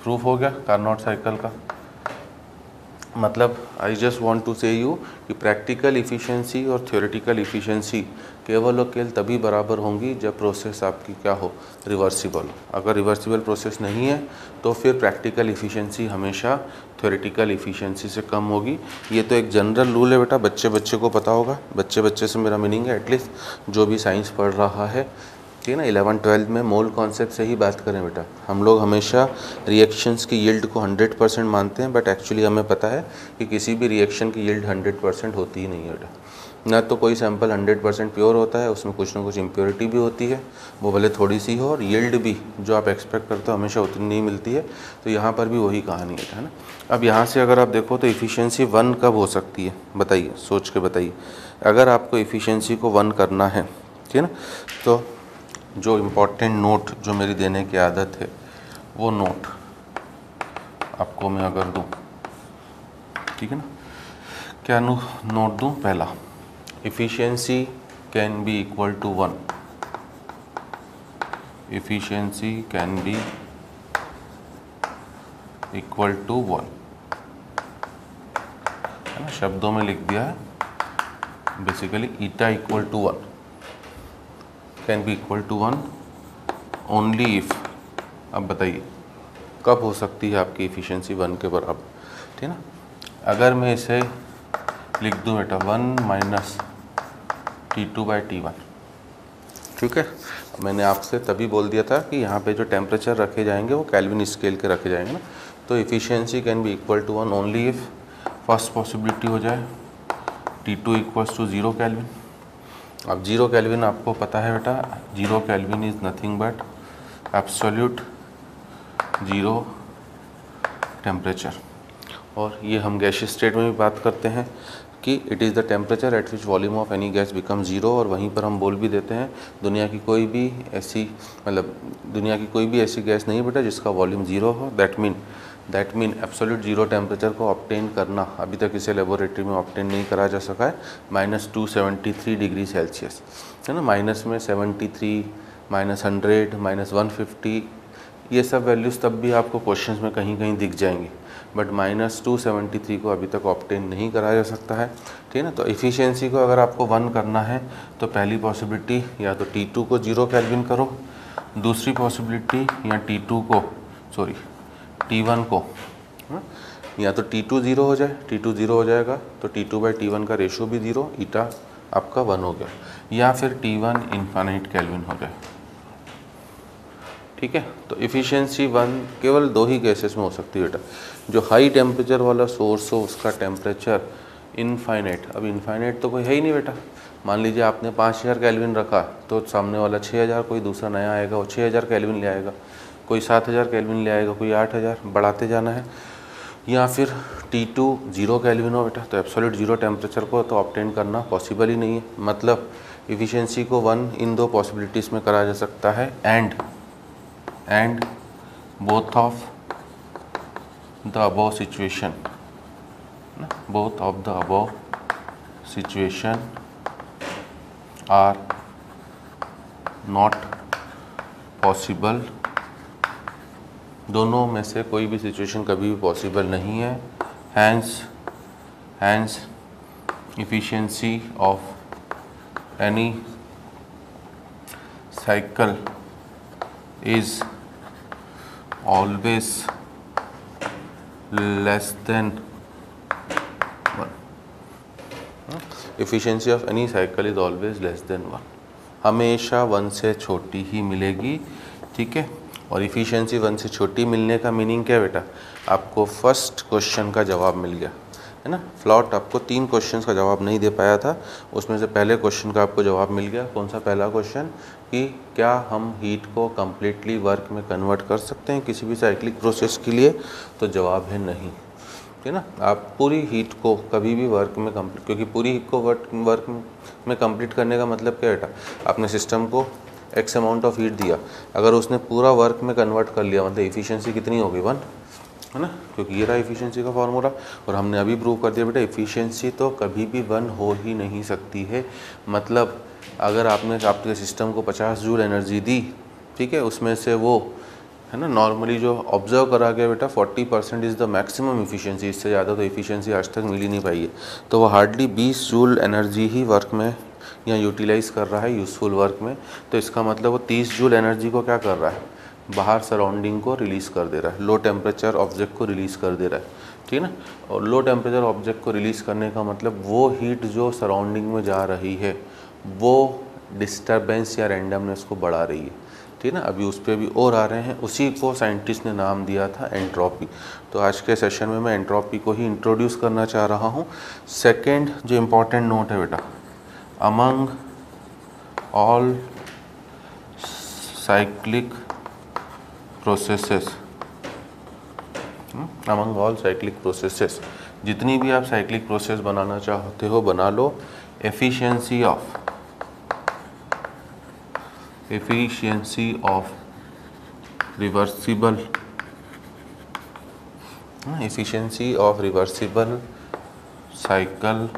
प्रूफ हो गया कार्नोट साइकिल का, मतलब आई जस्ट वांट टू से यू कि प्रैक्टिकल इफ़िशियंसी और थ्योरेटिकल इफ़िशियंसी केवल और केवल तभी बराबर होंगी जब प्रोसेस आपकी क्या हो, रिवर्सिबल हो। अगर रिवर्सिबल प्रोसेस नहीं है तो फिर प्रैक्टिकल इफ़िशियंसी हमेशा थ्योरेटिकल इफ़िशियंसी से कम होगी। ये तो एक जनरल रूल है बेटा, बच्चे बच्चे को पता होगा। बच्चे से मेरा मीनिंग है एटलीस्ट जो भी साइंस पढ़ रहा है, ठीक है ना, 11-12 में मोल कॉन्सेप्ट से ही बात करें बेटा। हम लोग हमेशा रिएक्शंस की यील्ड को 100% मानते हैं, बट एक्चुअली हमें पता है कि किसी भी रिएक्शन की यील्ड 100% होती ही नहीं है बेटा। ना तो कोई सैंपल 100% प्योर होता है, उसमें कुछ ना कुछ इम्प्योरिटी भी होती है, वो भले थोड़ी सी हो, और यील्ड भी जो आप एक्सपेक्ट करते हो हमेशा उतनी नहीं मिलती है। तो यहाँ पर भी वही कहानी है ना। अब यहाँ से अगर आप देखो तो इफ़िशियंसी 1 कब हो सकती है, बताइए, सोच के बताइए। अगर आपको इफ़िशियंसी को 1 करना है, ठीक है ना, तो जो इम्पोर्टेंट नोट जो मेरी देने की आदत है, वो नोट आपको मैं अगर दूँ, ठीक है ना, क्या नोट दूँ? पहला, efficiency can be equal to 1, efficiency can be equal to 1, है ना, शब्दों में लिख दिया है basically, eta equal to 1 can be equal to 1 only if. अब बताइए कब हो सकती है आपकी इफ़िशियंसी 1 के बराबर, ठीक है ना। अगर मैं इसे लिख दूँ बेटा 1 माइनस T2 बाई T1, ठीक है। मैंने आपसे तभी बोल दिया था कि यहाँ पे जो टेम्परेचर रखे जाएंगे वो केल्विन स्केल के रखे जाएंगे ना। तो efficiency can be equal to 1 only if first possibility हो जाए T2 इक्वल्स टू 0 केल्विन। अब 0 केल्विन आपको पता है बेटा, 0 kelvin is nothing but absolute 0 temperature. और ये हम गैसियस स्टेट में भी बात करते हैं कि it is the temperature at which volume of any gas become 0। और वहीं पर हम बोल भी देते हैं दुनिया की कोई भी ऐसी गैस नहीं बेटा जिसका वॉल्यूम 0 हो। दैट मीन एब्सोल्यूट 0 टेम्परेचर को ऑब्टेन करना अभी तक इसे लेबोरेटरी में ऑब्टेन नहीं करा जा सका है। -273 डिग्री सेल्सियस, है ना, माइनस में 73, -100, -150, ये सब वैल्यूज़ तब भी आपको क्वेश्चंस में कहीं कहीं दिख जाएंगी, बट -273 को अभी तक ऑब्टेन नहीं करा जा सकता है, ठीक है ना। तो इफ़िशियंसी को अगर आपको 1 करना है तो पहली पॉसिबिलिटी या तो T2 को 0 केल्विन करो, दूसरी पॉसिबिलिटी या T1 को, या तो T2 0 हो जाए, T2 0 हो जाएगा तो T2 बाई T1 का रेशो भी 0, ईटा आपका 1 हो गया, या फिर T1 इन्फाइनाइट केल्विन हो जाए, ठीक है। तो इफ़िशियंसी 1 केवल 2 ही केसेस में हो सकती है बेटा, जो हाई टेम्परेचर वाला सोर्स हो उसका टेम्परेचर इनफाइनाइट। अब इनफाइनाइट तो कोई है ही नहीं बेटा। मान लीजिए आपने 5000 केल्विन रखा तो सामने वाला 6000, कोई दूसरा नया आएगा वो 6000 केल्विन ले आएगा, कोई 7000 केल्विन ले आएगा, कोई 8000, बढ़ाते जाना है। या फिर T2 0 केल्विन हो बेटा, तो एब्सोल्यूट जीरो टेम्परेचर को तो ऑब्टेन करना पॉसिबल ही नहीं है। मतलब इफ़िशियंसी को 1 इन दो पॉसिबिलिटीज़ में करा जा सकता है, and both of the above situation, both of the above situation are not possible। दोनों में से कोई भी सिचुएशन कभी भी पॉसिबल नहीं है। Hence efficiency of any cycle is always less than 1। efficiency of any cycle is always less than 1, हमेशा 1 से छोटी ही मिलेगी, ठीक है। और इफ़िशियंसी 1 से छोटी मिलने का मीनिंग क्या है बेटा, आपको फर्स्ट क्वेश्चन का जवाब मिल गया है ना। फ्लॉट आपको 3 क्वेश्चंस का जवाब नहीं दे पाया था, उसमें से पहले क्वेश्चन का आपको जवाब मिल गया। कौन सा पहला क्वेश्चन, कि क्या हम हीट को कम्प्लीटली वर्क में कन्वर्ट कर सकते हैं किसी भी साइक्लिक प्रोसेस के लिए, तो जवाब है नहीं, है ना। आप पूरी हीट को कभी भी वर्क में कंप्लीट, क्योंकि पूरी हीट को वर्क में कंप्लीट करने का मतलब क्या बेटा, आपने सिस्टम को एक्स अमाउंट ऑफ हीट दिया, अगर उसने पूरा वर्क में कन्वर्ट कर लिया, मतलब इफ़िशियंसी कितनी होगी 1, है ना, क्योंकि ये रहा इफ़िशियंसी का फार्मूला। और हमने अभी प्रूव कर दिया बेटा, इफ़िशियंसी तो कभी भी 1 हो ही नहीं सकती है। मतलब अगर आपने आपके सिस्टम को 50 जूल एनर्जी दी, ठीक है, उसमें से वो, है ना, नॉर्मली जो ऑब्जर्व करा गया बेटा 40% इज़ द मैक्सिमम इफ़िशियंसी, इससे ज़्यादा तो इफ़िशियंसी आज तक मिल ही नहीं पाई है। तो वो हार्डली 20 जूल एनर्जी ही वर्क में या यूटिलाइज़ कर रहा है यूज़फुल वर्क में। तो इसका मतलब वो 30 जूल एनर्जी को क्या कर रहा है, बाहर सराउंडिंग को रिलीज़ कर दे रहा है, लो टेम्परेचर ऑब्जेक्ट को रिलीज़ कर दे रहा है, ठीक है ना। और लो टेम्परेचर ऑब्जेक्ट को रिलीज़ करने का मतलब वो हीट जो सराउंडिंग में जा रही है वो डिस्टर्बेंस या रैंडमनेस को बढ़ा रही है, ठीक है ना। अभी उस पर भी और आ रहे हैं, उसी को साइंटिस्ट ने नाम दिया था एंट्रोपी। तो आज के सेशन में मैं एंट्रोपी को ही इंट्रोड्यूस करना चाह रहा हूँ। सेकेंड जो इम्पोर्टेंट नोट है बेटा, among all cyclic processes, among all cyclic processes, जितनी भी आप साइक्लिक प्रोसेस बनाना चाहते हो बना लो, efficiency of reversible cycle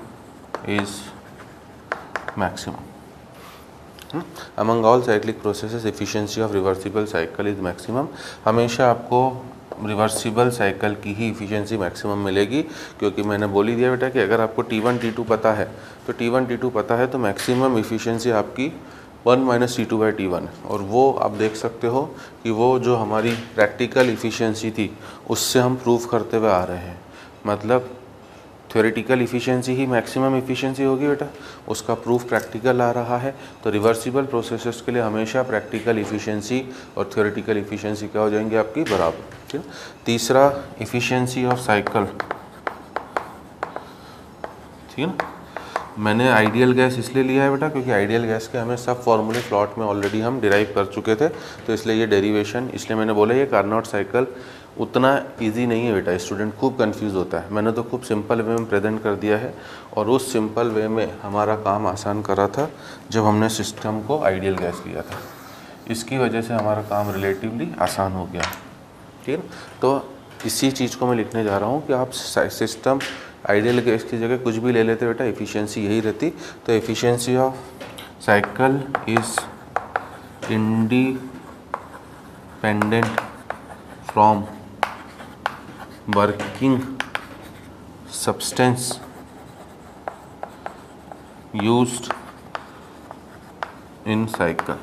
is maximum. Among all cyclic processes efficiency of reversible cycle is maximum. हमेशा आपको रिवर्सिबल साइकिल की ही इफ़िशियंसी मैक्सिमम मिलेगी, क्योंकि मैंने बोल ही दिया बेटा कि अगर आपको T1 T2 पता है तो T1 T2 पता है, तो मैक्सिमम इफ़िशियंसी आपकी 1 - T2/T1 है। और वो आप देख सकते हो कि वो जो हमारी प्रैक्टिकल इफ़िशियंसी थी उससे हम प्रूव करते हुए आ रहे हैं। मतलब थ्योरेटिकल इफ़िशियंसी ही मैक्सिमम इफ़िशियंसी होगी बेटा, उसका प्रूफ प्रैक्टिकल आ रहा है। तो रिवर्सिबल प्रोसेसेस के लिए हमेशा प्रैक्टिकल इफ़िशियंसी और थ्योरेटिकल इफ़िशियंसी क्या हो जाएंगी आपकी बराबर, ठीक है। तीसरा इफ़िशियंसी ऑफ साइकिल, ठीक है ना। मैंने आइडियल गैस इसलिए लिया है बेटा क्योंकि आइडियल गैस के हमें सब फॉर्मूले प्लॉट में ऑलरेडी हम डिराइव कर चुके थे, तो इसलिए ये डेरिवेशन, इसलिए मैंने बोला ये कार्नोट साइकिल उतना इजी नहीं है बेटा, स्टूडेंट खूब कंफ्यूज होता है। मैंने तो खूब सिंपल वे में प्रेजेंट कर दिया है, और उस सिंपल वे में हमारा काम आसान करा था जब हमने सिस्टम को आइडियल गैस लिया था। इसकी वजह से हमारा काम रिलेटिवली आसान हो गया, ठीक है। तो इसी चीज़ को मैं लिखने जा रहा हूँ कि आप सिस्टम आइडियल गैस की जगह कुछ भी ले लेते बेटा, एफिशिएंसी यही रहती। तो efficiency of cycle is independent from working substance used in cycle.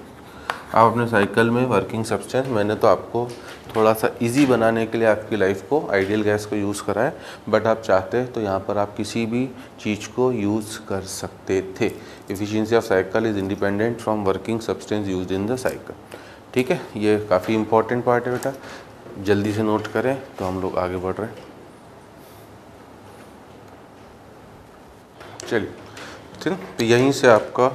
आप अपने साइकिल में वर्किंग सब्सटेंस, मैंने तो आपको थोड़ा सा इजी बनाने के लिए आपकी लाइफ को आइडियल गैस को यूज़ करा है, बट आप चाहते तो यहाँ पर आप किसी भी चीज़ को यूज़ कर सकते थे। Efficiency of cycle is independent from working substance used in the cycle, ठीक है। ये काफ़ी इंपॉर्टेंट पार्ट है बेटा, जल्दी से नोट करें तो हम लोग आगे बढ़ रहे हैं। चलिए, ठीक है। तो यहीं से आपका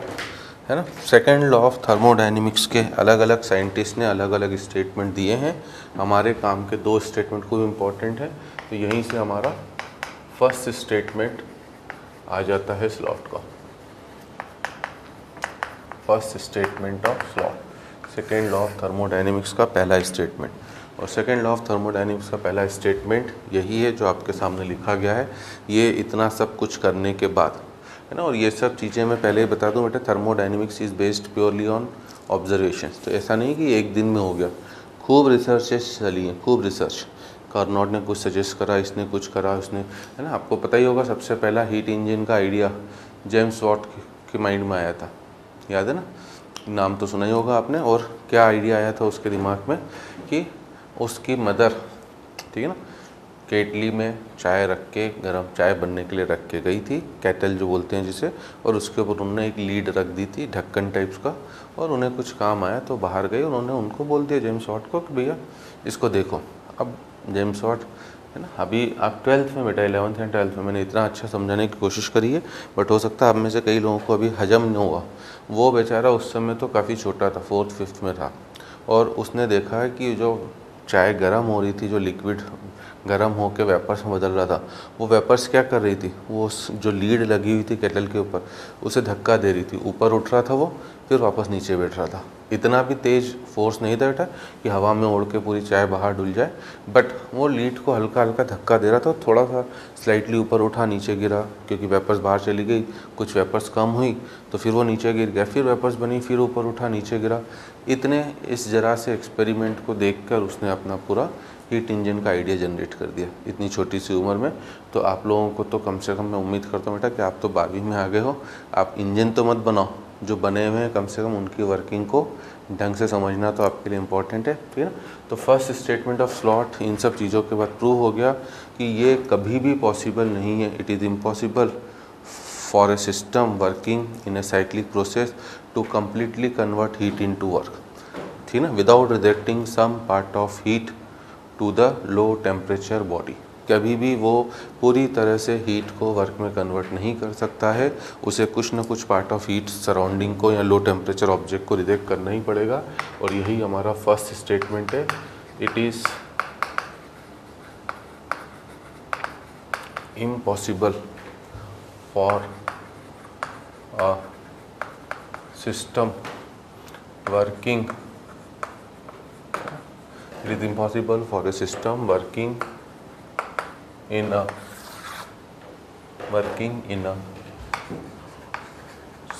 है ना। सेकेंड लॉ ऑफ थर्मोडायनेमिक्स के अलग अलग साइंटिस्ट ने अलग अलग स्टेटमेंट दिए हैं। हमारे काम के 2 स्टेटमेंट खूब इम्पोर्टेंट है, तो यहीं से हमारा फर्स्ट स्टेटमेंट आ जाता है स्लॉट का। First statement of slot, second law of thermodynamics का पहला स्टेटमेंट। और सेकेंड लॉ ऑफ थर्मोडायनेमिक्स का पहला स्टेटमेंट यही है जो आपके सामने लिखा गया है। ये इतना सब कुछ करने के बाद, है ना, और ये सब चीज़ें मैं पहले ही बता दूं बेटा, thermodynamics is based purely on observation. तो ऐसा नहीं कि एक दिन में हो गया, खूब रिसर्चेस चली हैं, खूब रिसर्च। कार्नोट ने कुछ सजेस्ट करा, इसने कुछ करा, उसने, है ना। आपको पता ही होगा सबसे पहला हीट इंजन का आइडिया जेम्स वॉट के माइंड में आया था, याद है ना, नाम तो सुना ही होगा आपने। और क्या आइडिया आया था उसके दिमाग में कि उसकी मदर, ठीक है ना, केटली में चाय रख के, गर्म चाय बनने के लिए रख के गई थी, कैटल जो बोलते हैं जिसे, और उसके ऊपर उन्होंने एक लीड रख दी थी ढक्कन टाइप्स का, और उन्हें कुछ काम आया तो बाहर गए, उन्होंने उनको बोल दिया जेम्स वॉट को कि भैया इसको देखो। अब जेम्स वॉट, है ना, अभी आप 12th में बेटा, 11th एंड 12th में मैंने इतना अच्छा समझाने की कोशिश करी है, बट हो सकता है आप में से कई लोगों को अभी हजम नहीं हुआ। वो बेचारा उस समय तो काफ़ी छोटा था, 4th 5th में था, और उसने देखा है कि जो चाय गर्म हो रही थी, जो लिक्विड गर्म होकर वेपर्स में बदल रहा था, वो वेपर्स क्या कर रही थी, वो जो लीड लगी हुई थी केटल के ऊपर उसे धक्का दे रही थी, ऊपर उठ रहा था वो, फिर वापस नीचे बैठ रहा था। इतना भी तेज़ फोर्स नहीं था बेटा कि हवा में उड़ के पूरी चाय बाहर डुल जाए, बट वो लीड को हल्का हल्का धक्का दे रहा था, थोड़ा सा स्लाइटली ऊपर उठा, नीचे गिरा, क्योंकि वेपर्स बाहर चली गई, कुछ वेपर्स कम हुई तो फिर वो नीचे गिर गया, फिर वेपर्स बनी, फिर ऊपर उठा, नीचे गिरा। इतने इस जरा से एक्सपेरिमेंट को देखकर उसने अपना पूरा हीट इंजन का आइडिया जनरेट कर दिया इतनी छोटी सी उम्र में। तो आप लोगों को तो कम से कम मैं उम्मीद करता हूँ बेटा कि आप तो 12वीं में आ गए हो, आप इंजन तो मत बनाओ, जो बने हुए हैं कम से कम उनकी वर्किंग को ढंग से समझना तो आपके लिए इम्पोर्टेंट है, ठीक है ना। तो फर्स्ट स्टेटमेंट ऑफ स्लॉट इन सब चीज़ों के बाद प्रूव हो गया कि ये कभी भी पॉसिबल नहीं है, it is impossible for a system working in a cyclic process to completely convert heat into work, ठीक है ना, without rejecting some part of heat to the low temperature body. कभी भी वो पूरी तरह से हीट को वर्क में कन्वर्ट नहीं कर सकता है, उसे कुछ ना कुछ पार्ट ऑफ हीट सराउंडिंग को या लो टेम्परेचर ऑब्जेक्ट को रिजेक्ट करना ही पड़ेगा। और यही हमारा फर्स्ट स्टेटमेंट है, it is impossible for a system working, it is impossible for a system working in a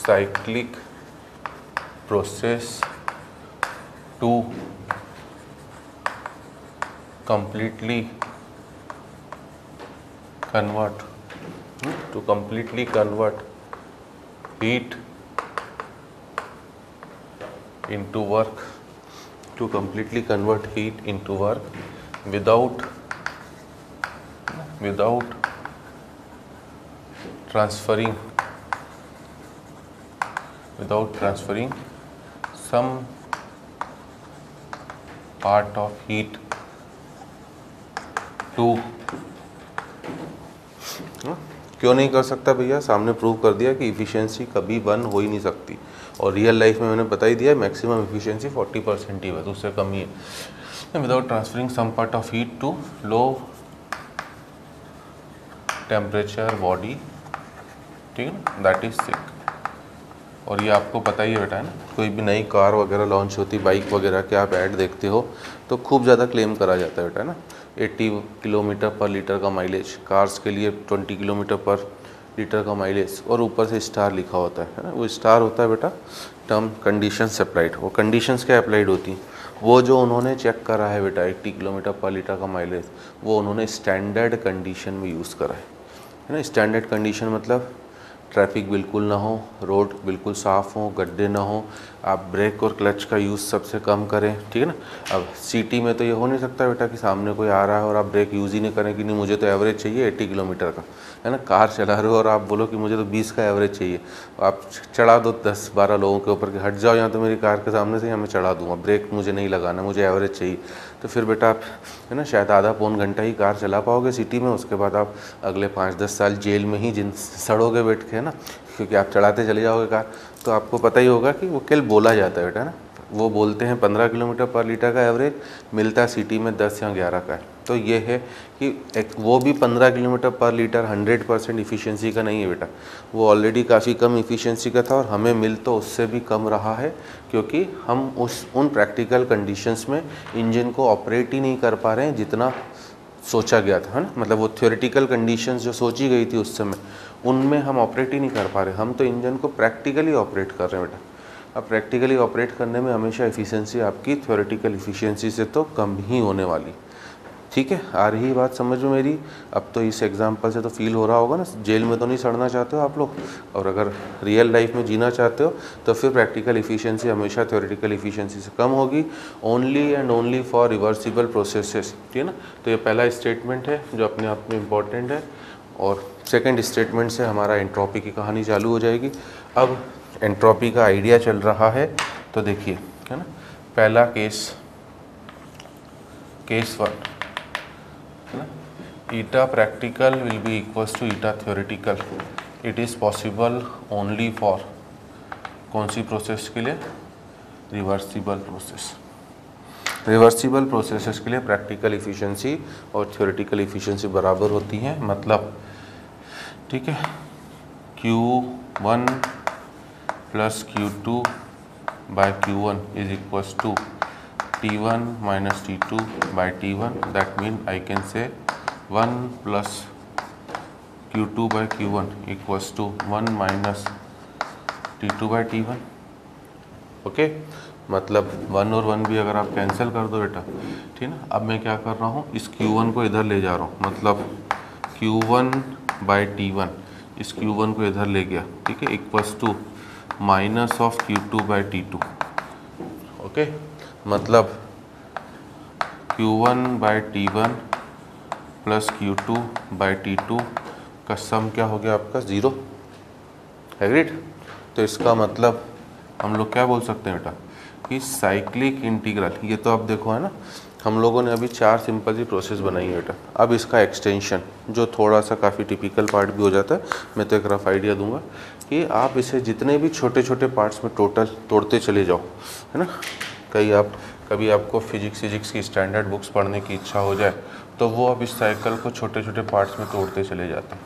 cyclic process to completely convert heat into work, to completely convert heat into work without transferring some part of heat to, क्यों नहीं कर सकता भैया, सामने prove कर दिया कि efficiency कभी 1 हो ही नहीं सकती, और रियल लाइफ में मैंने बता ही दिया मैक्सिमम इफ़िशियंसी 40% ही है, तो उससे कम ही है। Without transferring some part of heat to low temperature body, ठीक है ना, दैट इज सिक। और ये आपको पता ही है बेटा, है ना, कोई भी नई कार वगैरह लॉन्च होती, बाइक वगैरह के आप ऐड देखते हो तो खूब ज़्यादा क्लेम करा जाता है बेटा, है ना, 80 किलोमीटर पर लीटर का माइलेज, कार्स के लिए 20 किलोमीटर पर लीटर का माइलेज, और ऊपर से स्टार लिखा होता है ना, वो स्टार होता है बेटा टर्म कंडीशंस अप्लाइड। वो कंडीशंस क्या अप्लाइड होती हैं, वो जो उन्होंने चेक करा है बेटा 80 किलोमीटर पर लीटर का माइलेज, वो उन्होंने स्टैंडर्ड कंडीशन में यूज़ करा है ना। स्टैंडर्ड कंडीशन मतलब ट्रैफिक बिल्कुल ना हो, रोड बिल्कुल साफ़ हो, गड्ढे ना हो, आप ब्रेक और क्लच का यूज़ सबसे कम करें, ठीक है ना। अब सिटी में तो ये हो नहीं सकता बेटा कि सामने कोई आ रहा है और आप ब्रेक यूज़ ही नहीं करें कि नहीं मुझे तो एवरेज चाहिए 80 किलोमीटर का, है ना। कार चला रहे हो और आप बोलो कि मुझे तो 20 का एवरेज चाहिए, आप चढ़ा दो 10-12 लोगों के ऊपर कि हट जाओ यहाँ तो मेरी कार के सामने से, यहाँ मैं चढ़ा दूँगा, ब्रेक मुझे नहीं लगाना, मुझे एवरेज चाहिए। तो फिर बेटा आप, है ना, शायद आधा पौन घंटा ही कार चला पाओगे सिटी में, उसके बाद आप अगले 5-10 साल जेल में ही जिन सड़ोगे बैठ के, है ना, क्योंकि आप चढ़ाते चले जाओगे कार, तो आपको पता ही होगा कि वो केवल बोला जाता है बेटा ना, वो बोलते हैं 15 किलोमीटर पर लीटर का एवरेज, मिलता सिटी में 10 या 11 का है। तो ये है कि वो भी 15 किलोमीटर पर लीटर 100% इफ़िशियंसी का नहीं है बेटा, वो ऑलरेडी काफ़ी कम इफ़िशियंसी का था और हमें मिल तो उससे भी कम रहा है, क्योंकि हम उन प्रैक्टिकल कंडीशंस में इंजन को ऑपरेट ही नहीं कर पा रहे हैं जितना सोचा गया था, है ना। मतलब वो थ्योरेटिकल कंडीशंस जो सोची गई थी उस समय, उनमें हम ऑपरेट ही नहीं कर पा रहे। हम तो इंजन को प्रैक्टिकली ऑपरेट कर रहे हैं बेटा। अब प्रैक्टिकली ऑपरेट करने में हमेशा एफिशिएंसी आपकी थ्योरेटिकल एफिशिएंसी से तो कम ही होने वाली। ठीक है, आ रही बात समझ में मेरी। अब तो इस एग्जांपल से तो फील हो रहा होगा ना, जेल में तो नहीं सड़ना चाहते हो आप लोग, और अगर रियल लाइफ में जीना चाहते हो तो फिर प्रैक्टिकल एफिशिएंसी हमेशा थ्योरेटिकल एफिशिएंसी से कम होगी, only and only for reversible processes. ठीक है ना। तो ये पहला स्टेटमेंट है जो अपने आप में इम्पॉर्टेंट है, और सेकेंड स्टेटमेंट से हमारा एंट्रोपी की कहानी चालू हो जाएगी। अब एंट्रोपी का आइडिया चल रहा है, तो देखिए, है ना। पहला केस 1, है ना, eta practical will be equals to eta theoretical. It is possible only for कौन सी प्रोसेस के लिए? Reversible process. रिवर्सिबल प्रोसेसेस के लिए प्रैक्टिकल इफ़िशियंसी और थ्योरेटिकल इफ़िशियंसी बराबर होती हैं। मतलब, ठीक है, Q1 plus Q2 by Q1 is equals to T1 minus T2 by T1। That mean I can say 1 plus Q2 by Q1 equals to 1 minus T2 by T1। Okay, मतलब 1 और 1 भी अगर आप कैंसिल कर दो बेटा, ठीक है ना। अब मैं क्या कर रहा हूँ, इस Q1 को इधर ले जा रहा हूँ, मतलब Q1 बाय T1, इस Q1 को इधर ले गया, ठीक है, equals to minus of Q2 by T2। Okay, मतलब Q1 bye T1 plus Q2 by T2 का सम क्या हो गया आपका? 0। एग्रीड। तो इसका मतलब हम लोग क्या बोल सकते हैं बेटा कि साइक्लिक इंटीग्रल, ये तो आप देखो है ना, हम लोगों ने अभी 4 सिंपल सी प्रोसेस बनाई है बेटा। अब इसका एक्सटेंशन जो थोड़ा सा काफ़ी टिपिकल पार्ट भी हो जाता है, मैं तो एक रफ आइडिया दूंगा कि आप इसे जितने भी छोटे छोटे पार्ट्स में टोटल तोड़ते चले जाओ, है ना। कभी आपको फिजिक्स की स्टैंडर्ड बुक्स पढ़ने की इच्छा हो जाए तो वो अब इस साइकिल को छोटे छोटे पार्ट्स में तोड़ते चले जाते हैं,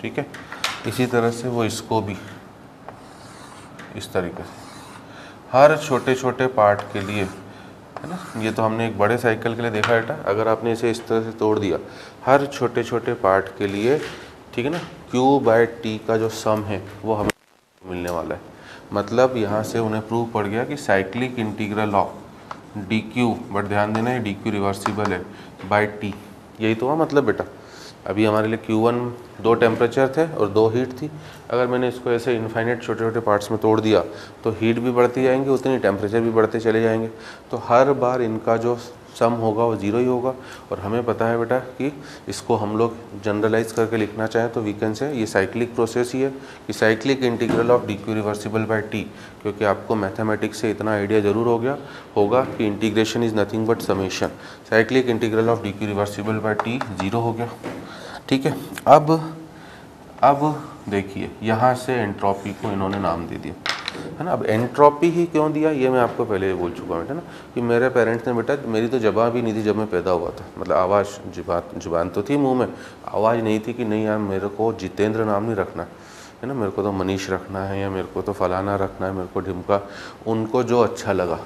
ठीक है। इसी तरह से वो इसको भी इस तरीके से हर छोटे छोटे पार्ट के लिए, है ना। ये तो हमने एक बड़े साइकिल के लिए देखा बेटा, अगर आपने इसे इस तरह से तोड़ दिया हर छोटे छोटे पार्ट के लिए, ठीक है ना, Q बाय T का जो सम है वो हमें मिलने वाला है। मतलब यहाँ से उन्हें प्रूव पड़ गया कि cyclic integral of DQ, but ध्यान देना है DQ रिवर्सिबल है, बाय T। यही तो हुआ मतलब बेटा। अभी हमारे लिए Q1 2 टेम्परेचर थे और 2 हीट थी। अगर मैंने इसको ऐसे इनफाइनाइट छोटे छोटे पार्ट्स में तोड़ दिया तो हीट भी बढ़ती जाएंगी, उतनी टेम्परेचर भी बढ़ते चले जाएंगे। तो हर बार इनका जो सम होगा वो 0 ही होगा। और हमें पता है बेटा कि इसको हम लोग जनरलाइज करके लिखना चाहें तो वी कैन से ये साइक्लिक प्रोसेस ही है कि cyclic integral of DQ reversible by T। क्योंकि आपको मैथमेटिक्स से इतना आइडिया ज़रूर हो गया होगा कि integration is nothing but summation. Cyclic integral of DQ reversible by T 0 हो गया, ठीक है। अब देखिए, यहाँ से एंट्रोपी को इन्होंने नाम दे दिया, है ना। अब एंट्रोपी ही क्यों दिया ये मैं आपको पहले बोल चुका हूँ बेटा ना, कि मेरे पेरेंट्स ने बेटा, मेरी तो ज़बान भी नहीं थी जब मैं पैदा हुआ था। मतलब आवाज़, जुबान तो थी मुंह में, आवाज़ नहीं थी कि नहीं यार मेरे को जितेंद्र नाम नहीं रखना है ना, मेरे को तो मनीष रखना है, या मेरे को तो फलाना रखना है, मेरे को ढिमका। उनको जो अच्छा लगा,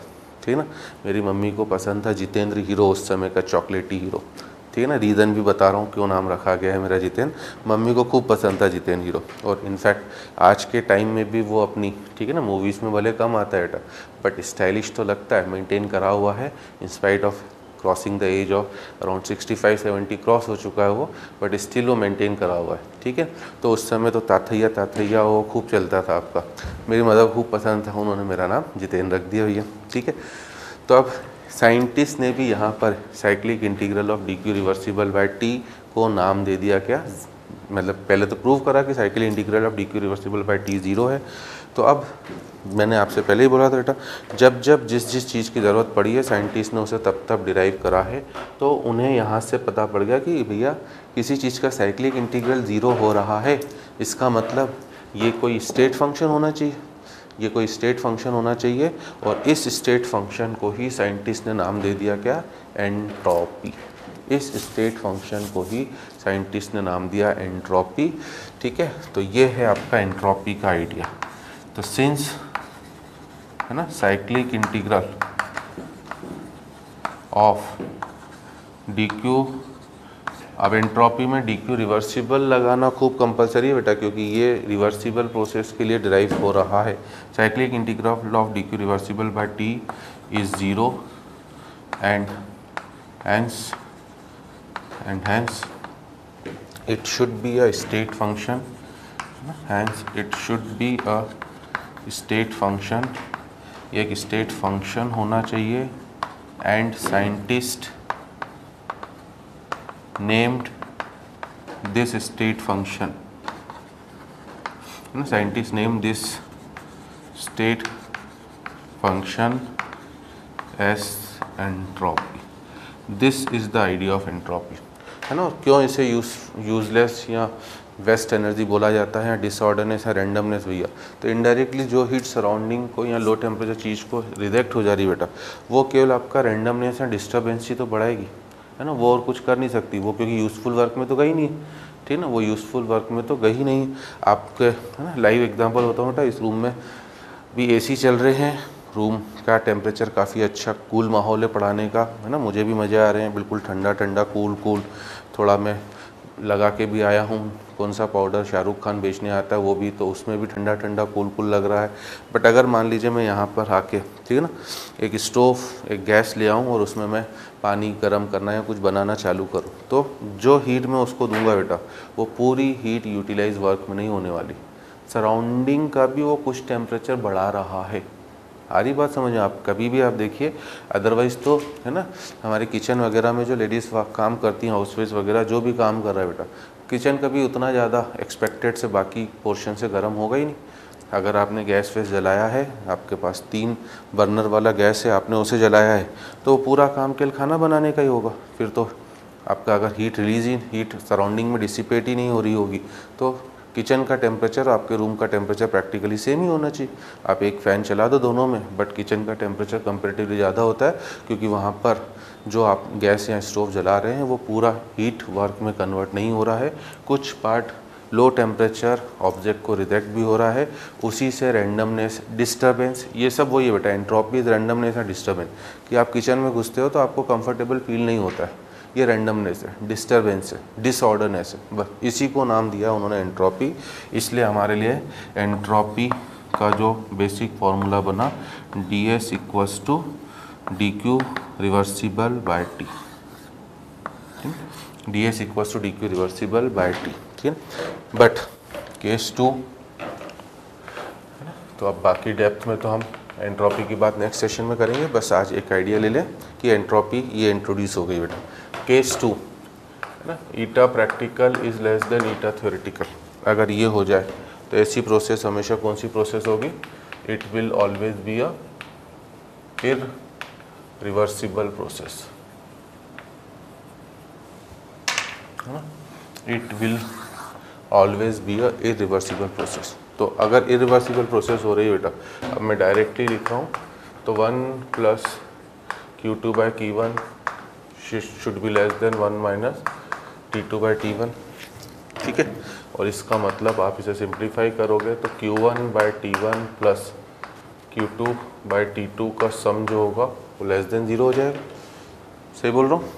ठीक है ना। मेरी मम्मी को पसंद था जितेंद्र हीरो, उस समय का चॉकलेटी हीरो, ठीक है ना। रीज़न भी बता रहा हूँ क्यों नाम रखा गया है मेरा जितेंद्र। मम्मी को खूब पसंद था जितेंद्र हीरो, और इनफैक्ट आज के टाइम में भी वो अपनी, ठीक है ना, मूवीज़ में भले कम आता है बेटा, बट स्टाइलिश तो लगता है, मेंटेन करा हुआ है in spite of crossing the age of around 65-70 cross हो चुका है वो, बट स्टिल वो मेंटेन करा हुआ है, ठीक है। तो उस समय तो ताथैया वो खूब चलता था आपका। मेरी मदर को खूब पसंद था, उन्होंने मेरा नाम जितेंद्र रख दिया भैया, ठीक है। तो अब साइंटिस्ट ने भी यहाँ पर cyclic integral of DQ reversible by T को नाम दे दिया क्या? मतलब पहले तो प्रूव करा कि cycle integral of D Q reversible by T 0 है। तो अब मैंने आपसे पहले ही बोला था बेटा, जब जब जिस चीज़ की ज़रूरत पड़ी है साइंटिस्ट ने उसे तब तब डिराइव करा है, तो उन्हें यहाँ से पता पड़ गया कि भैया किसी चीज़ का साइक्लिक इंटीग्रल 0 हो रहा है, इसका मतलब ये कोई स्टेट फंक्शन होना चाहिए, ये कोई स्टेट फंक्शन होना चाहिए। और इस स्टेट फंक्शन को ही साइंटिस्ट ने नाम दे दिया क्या, एंट्रोपी। इस स्टेट फंक्शन को ही साइंटिस्ट ने नाम दिया एंट्रोपी। ठीक है, तो ये है आपका एंट्रोपी का आइडिया। तो सिंस है ना cyclic integral of D Q, अब एंट्रोपी में डी क्यू रिवर्सिबल लगाना खूब कंपलसरी है बेटा, क्योंकि ये रिवर्सिबल प्रोसेस के लिए डिराइव हो रहा है। Cyclic integral of D Q reversible by T is 0 and hence it should be a state function, hence it should be a state function, ये एक स्टेट फंक्शन होना चाहिए। And scientist named this state function, scientist name this state function S entropy. This is the idea of entropy, है ना। क्यों इसे useless या waste energy बोला जाता है, या डिसऑर्डरनेस या रैंडमनेस भैया, तो इनडायरेक्टली जो हीट सराउंडिंग को या लो टेम्परेचर चीज़ को रिजेक्ट हो जा रही है बेटा, वो केवल आपका रैंडमनेस या डिस्टर्बेंस ही तो बढ़ाएगी, है ना। वो और कुछ कर नहीं सकती वो, क्योंकि यूज़फुल वर्क में तो गई नहीं, ठीक है ना, वो यूज़फुल वर्क में तो गई नहीं। आपके है ना लाइव एग्जांपल होता है बेटा, इस रूम में भी एसी चल रहे हैं, रूम का टेम्परेचर काफ़ी अच्छा कूल माहौल है पढ़ाने का, है ना, मुझे भी मज़े आ रहे हैं, बिल्कुल ठंडा ठंडा कूल। थोड़ा मैं लगा के भी आया हूँ, कौन सा पाउडर शाहरुख खान बेचने आता है वो भी, तो उसमें भी ठंडा ठंडा कूल लग रहा है। बट अगर मान लीजिए मैं यहाँ पर आके, ठीक है ना, एक स्टोव एक गैस ले आऊँ और उसमें मैं पानी गर्म करना या कुछ बनाना चालू करूँ, तो जो हीट मैं उसको दूंगा बेटा, वो पूरी हीट यूटिलाइज वर्क में नहीं होने वाली, सराउंडिंग का भी वो कुछ टेम्परेचर बढ़ा रहा है। आ रही बात समझ में आप, कभी भी आप देखिए, अदरवाइज़ तो है ना हमारे किचन वगैरह में जो लेडीज़ काम करती हैं, हाउसवाइफ वगैरह जो भी काम कर रहा है बेटा, किचन कभी उतना ज़्यादा एक्सपेक्टेड से बाकी पोर्शन से गर्म होगा ही नहीं। अगर आपने गैस वेस जलाया है, आपके पास 3 बर्नर वाला गैस है, आपने उसे जलाया है, तो पूरा काम केवल खाना बनाने का ही होगा। फिर तो आपका अगर हीट सराउंडिंग में डिसिपेट ही नहीं हो रही होगी, तो किचन का टेम्परेचर और आपके रूम का टेम्परेचर प्रैक्टिकली सेम ही होना चाहिए। आप एक फ़ैन चला दो दोनों में, बट किचन का टेम्परेचर कंपैरेटिवली ज़्यादा होता है, क्योंकि वहाँ पर जो आप गैस या स्टोव जला रहे हैं वो पूरा हीट वर्क में कन्वर्ट नहीं हो रहा है, कुछ पार्ट लो टेम्परेचर ऑब्जेक्ट को रिजेक्ट भी हो रहा है, उसी से रैंडमनेस डिस्टर्बेंस, ये सब वही है बेटा, एंट्रोपी इज रैंडमनेस या डिस्टर्बेंस। कि आप किचन में घुसते हो तो आपको कंफर्टेबल फील नहीं होता है, ये रैंडमनेस है, डिस्टर्बेंस है, डिसऑर्डरनेस है, बस इसी को नाम दिया उन्होंने एंट्रोपी। इसलिए हमारे लिए एंट्रोपी का जो बेसिक फार्मूला बना, ds equals to D Q reversible by T, ds equals to D Q reversible by T, ठीक है। बट केस 2, तो अब बाकी डेप्थ में तो हम एंट्रोपी की बात नेक्स्ट सेशन में करेंगे, बस आज एक आइडिया ले लें कि एंट्रोपी ये इंट्रोड्यूस हो गई बेटा। केस 2 है ना, eta practical is less than eta theoretical, अगर ये हो जाए तो ऐसी प्रोसेस हमेशा कौन सी प्रोसेस होगी, it will always be a irreversible process, है ना, it will always be a irreversible process. तो अगर इररिवर्सिबल प्रोसेस हो रही है बेटा, अब मैं डायरेक्टली लिख रहा हूँ, तो 1 + Q2/T1 should be less than 1 - T2/T1, ठीक है। और इसका मतलब आप इसे सिंप्लीफाई करोगे तो Q1/T1 + Q2/T2 का सम जो होगा वो लेस देन 0 हो जाएगा। सही बोल रहा हूँ,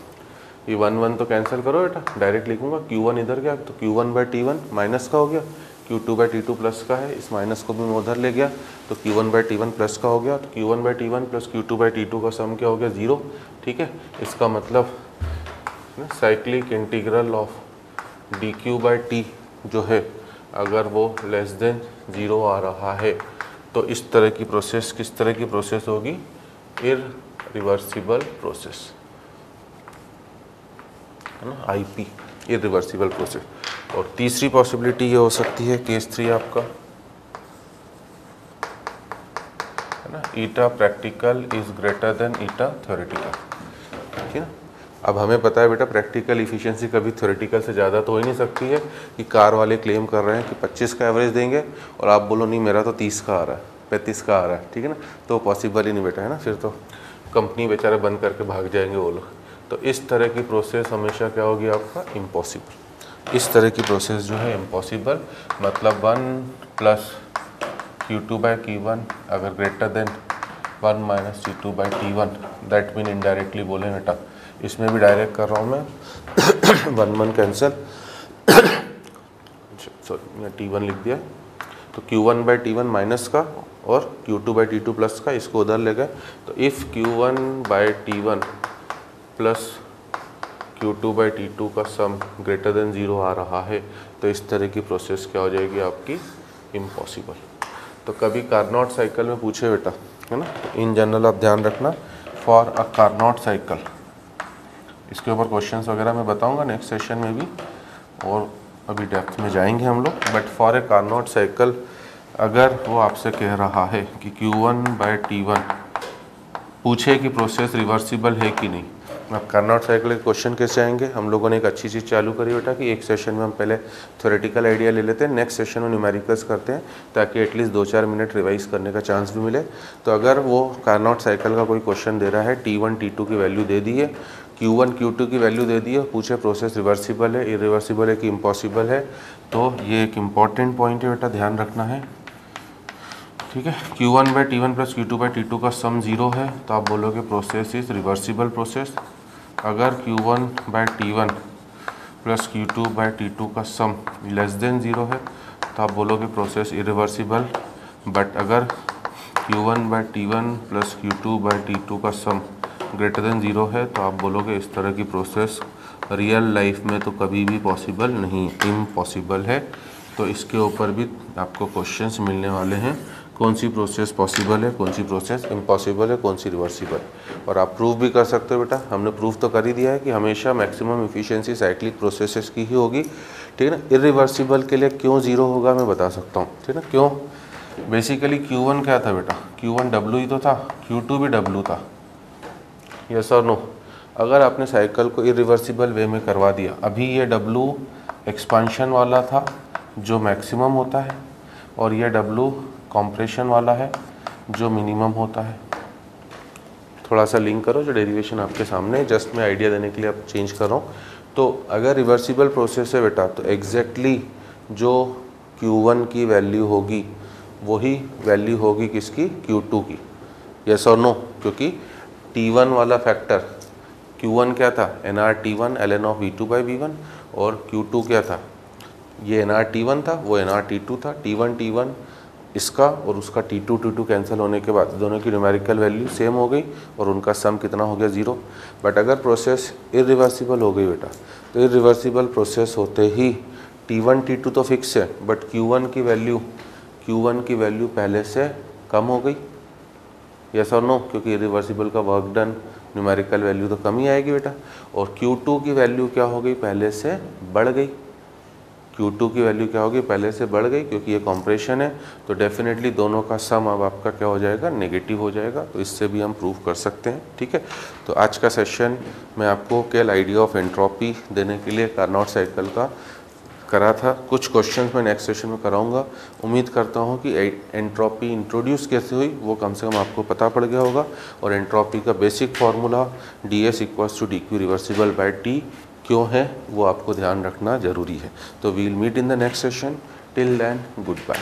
ये 1 तो कैंसिल करो बेटा, डायरेक्ट लिखूंगा Q1 इधर गया तो Q1/T1 माइनस का हो गया, Q2/T2 प्लस का है, इस माइनस को भी मैं उधर ले गया तो Q1/T1 प्लस का हो गया, तो Q1/T1 + Q2/T2 का सम क्या हो गया, 0, ठीक है। इसका मतलब साइक्लिक इंटीग्रल ऑफ dQ/T जो है, अगर वो लेस देन 0 आ रहा है तो इस तरह की प्रोसेस, किस तरह की प्रोसेस होगी, इररिवर्सिबल प्रोसेस, है ना, IP, इररिवर्सिबल प्रोसेस। और तीसरी पॉसिबिलिटी ये हो सकती है केस 3 आपका, है ना, eta practical is greater than eta theoretical, ठीक है ना। अब हमें पता है बेटा प्रैक्टिकल इफिशिएंसी कभी थ्योरेटिकल से ज़्यादा तो हो ही नहीं सकती है, कि कार वाले क्लेम कर रहे हैं कि 25 का एवरेज देंगे और आप बोलो नहीं मेरा तो 30 का आ रहा है, 35 का आ रहा है, ठीक है ना, तो पॉसिबल ही नहीं बेटा, है ना, फिर तो कंपनी बेचारे बंद करके भाग जाएंगे वो लोग। तो इस तरह की प्रोसेस हमेशा क्या होगी आपका, इम्पॉसिबल। इस तरह की प्रोसेस जो है इम्पॉसिबल, मतलब 1 प्लस Q2/T1 अगर greater than 1 minus T2/T1, that mean indirectly बोले बेटा, इसमें भी डायरेक्ट कर रहा हूँ मैं 1 कैंसिल, सॉरी मैं T1 लिख दिया, तो Q1/T1 माइनस का और Q2/T2 प्लस का, इसको उधर ले गए, तो इफ़ Q1/T1 प्लस Q2/T2 का सम ग्रेटर देन 0 आ रहा है, तो इस तरह की प्रोसेस क्या हो जाएगी आपकी, इम्पॉसिबल। तो कभी कार्नोट साइकिल में पूछे बेटा, है ना, इन जनरल आप ध्यान रखना, फॉर अ कार्नोट साइकिल, इसके ऊपर क्वेश्चंस वगैरह मैं बताऊंगा नेक्स्ट सेशन में भी, और अभी डेप्थ में जाएंगे हम लोग, but for a Carnot cycle अगर वो आपसे कह रहा है कि Q1/T1 पूछे कि प्रोसेस रिवर्सिबल है कि नहीं। अब कार्नोट साइकिल के क्वेश्चन कैसे आएंगे, हम लोगों ने एक अच्छी चीज़ चालू करी बेटा कि एक सेशन में हम पहले थ्योरेटिकल आइडिया ले लेते हैं, नेक्स्ट सेशन में न्यूमेरिकल्स करते हैं, ताकि एटलीस्ट 2-4 मिनट रिवाइज करने का चांस भी मिले। तो अगर वो कार्नोट साइकिल का कोई क्वेश्चन दे रहा है, T1 T2 की वैल्यू दे दी है, Q1 Q2 की वैल्यू दे दी है, पूछे प्रोसेस रिवर्सिबल है, इरिवर्सिबल है कि इम्पॉसिबल है, तो ये एक इम्पॉर्टेंट पॉइंट है बेटा, ध्यान रखना है, ठीक है। Q1/T1 प्लस Q2/T2 का सम 0 है, तो आप बोलोगे प्रोसेस इज रिवर्सिबल प्रोसेस। अगर Q1/T1 प्लस Q2/T2 का सम लेस देन 0 है, तो आप बोलोगे प्रोसेस इरिवर्सिबल। बट अगर Q1/T1 प्लस Q2/T2 का सम ग्रेटर देन 0 है, तो आप बोलोगे इस तरह की प्रोसेस रियल लाइफ में तो कभी भी पॉसिबल नहीं, इम्पॉसिबल है। तो इसके ऊपर भी आपको क्वेश्चंस मिलने वाले हैं, कौन सी प्रोसेस पॉसिबल है, कौन सी प्रोसेस इम्पॉसिबल है, कौन सी रिवर्सिबल, और आप प्रूव भी कर सकते हो बेटा। हमने प्रूव तो कर ही दिया है कि हमेशा मैक्सिमम इफिशिएंसी साइक्लिक प्रोसेसेस की ही होगी, ठीक है ना। इरिवर्सिबल के लिए क्यों 0 होगा मैं बता सकता हूँ, ठीक है ना। क्यों, बेसिकली Q1 क्या था बेटा, Q1 W ही तो था, Q2 भी W था, यस और नो। अगर आपने साइकिल को इरिवर्सिबल वे में करवा दिया, अभी ये W एक्सपांशन वाला था जो मैक्सिमम होता है, और ये W कॉम्प्रेशन वाला है जो मिनिमम होता है। थोड़ा सा लिंक करो जो डेरिवेशन आपके सामने है, जस्ट मैं आइडिया देने के लिए अब चेंज कर रहा हूँ। तो अगर रिवर्सिबल प्रोसेस है बेटा, तो एग्जैक्टली जो Q1 की वैल्यू होगी वही वैल्यू होगी किसकी, Q2 की, यस और नो। क्योंकि T1 वाला फैक्टर, Q1 क्या था, nRT1 ln of V2/V1, और Q2 क्या था, ये nRT1 था, वो nRT2 था। T1 इसका और उसका T2 कैंसिल होने के बाद दोनों की न्यूमेरिकल वैल्यू सेम हो गई, और उनका सम कितना हो गया, 0। बट अगर प्रोसेस इरिवर्सिबल हो गई बेटा, तो इरिवर्सिबल प्रोसेस होते ही T1 T2 तो फिक्स है, बट Q1 की वैल्यू पहले से कम हो गई, यस और नो। क्योंकि इरिवर्सिबल का वर्क डन न्यूमेरिकल वैल्यू तो कम ही आएगी बेटा, और Q2 की वैल्यू क्या हो गई, पहले से बढ़ गई। Q2 की वैल्यू क्या होगी, पहले से बढ़ गई, क्योंकि ये कॉम्प्रेशन है, तो डेफिनेटली दोनों का सम अब आपका क्या हो जाएगा, नेगेटिव हो जाएगा। तो इससे भी हम प्रूव कर सकते हैं, ठीक है। तो आज का सेशन मैं आपको केवल आइडिया ऑफ एंट्रोपी देने के लिए कार्नोट साइकिल का करा था। कुछ क्वेश्चंस मैं नेक्स्ट सेशन में कराऊंगा। उम्मीद करता हूं कि एंट्रोपी इंट्रोड्यूस कैसे हुई वो कम से कम आपको पता पड़ गया होगा, और एंट्रोपी का basic formula DS = dq reversible by T क्यों है वो आपको ध्यान रखना ज़रूरी है। तो we'll meet in the next session, till then good bye.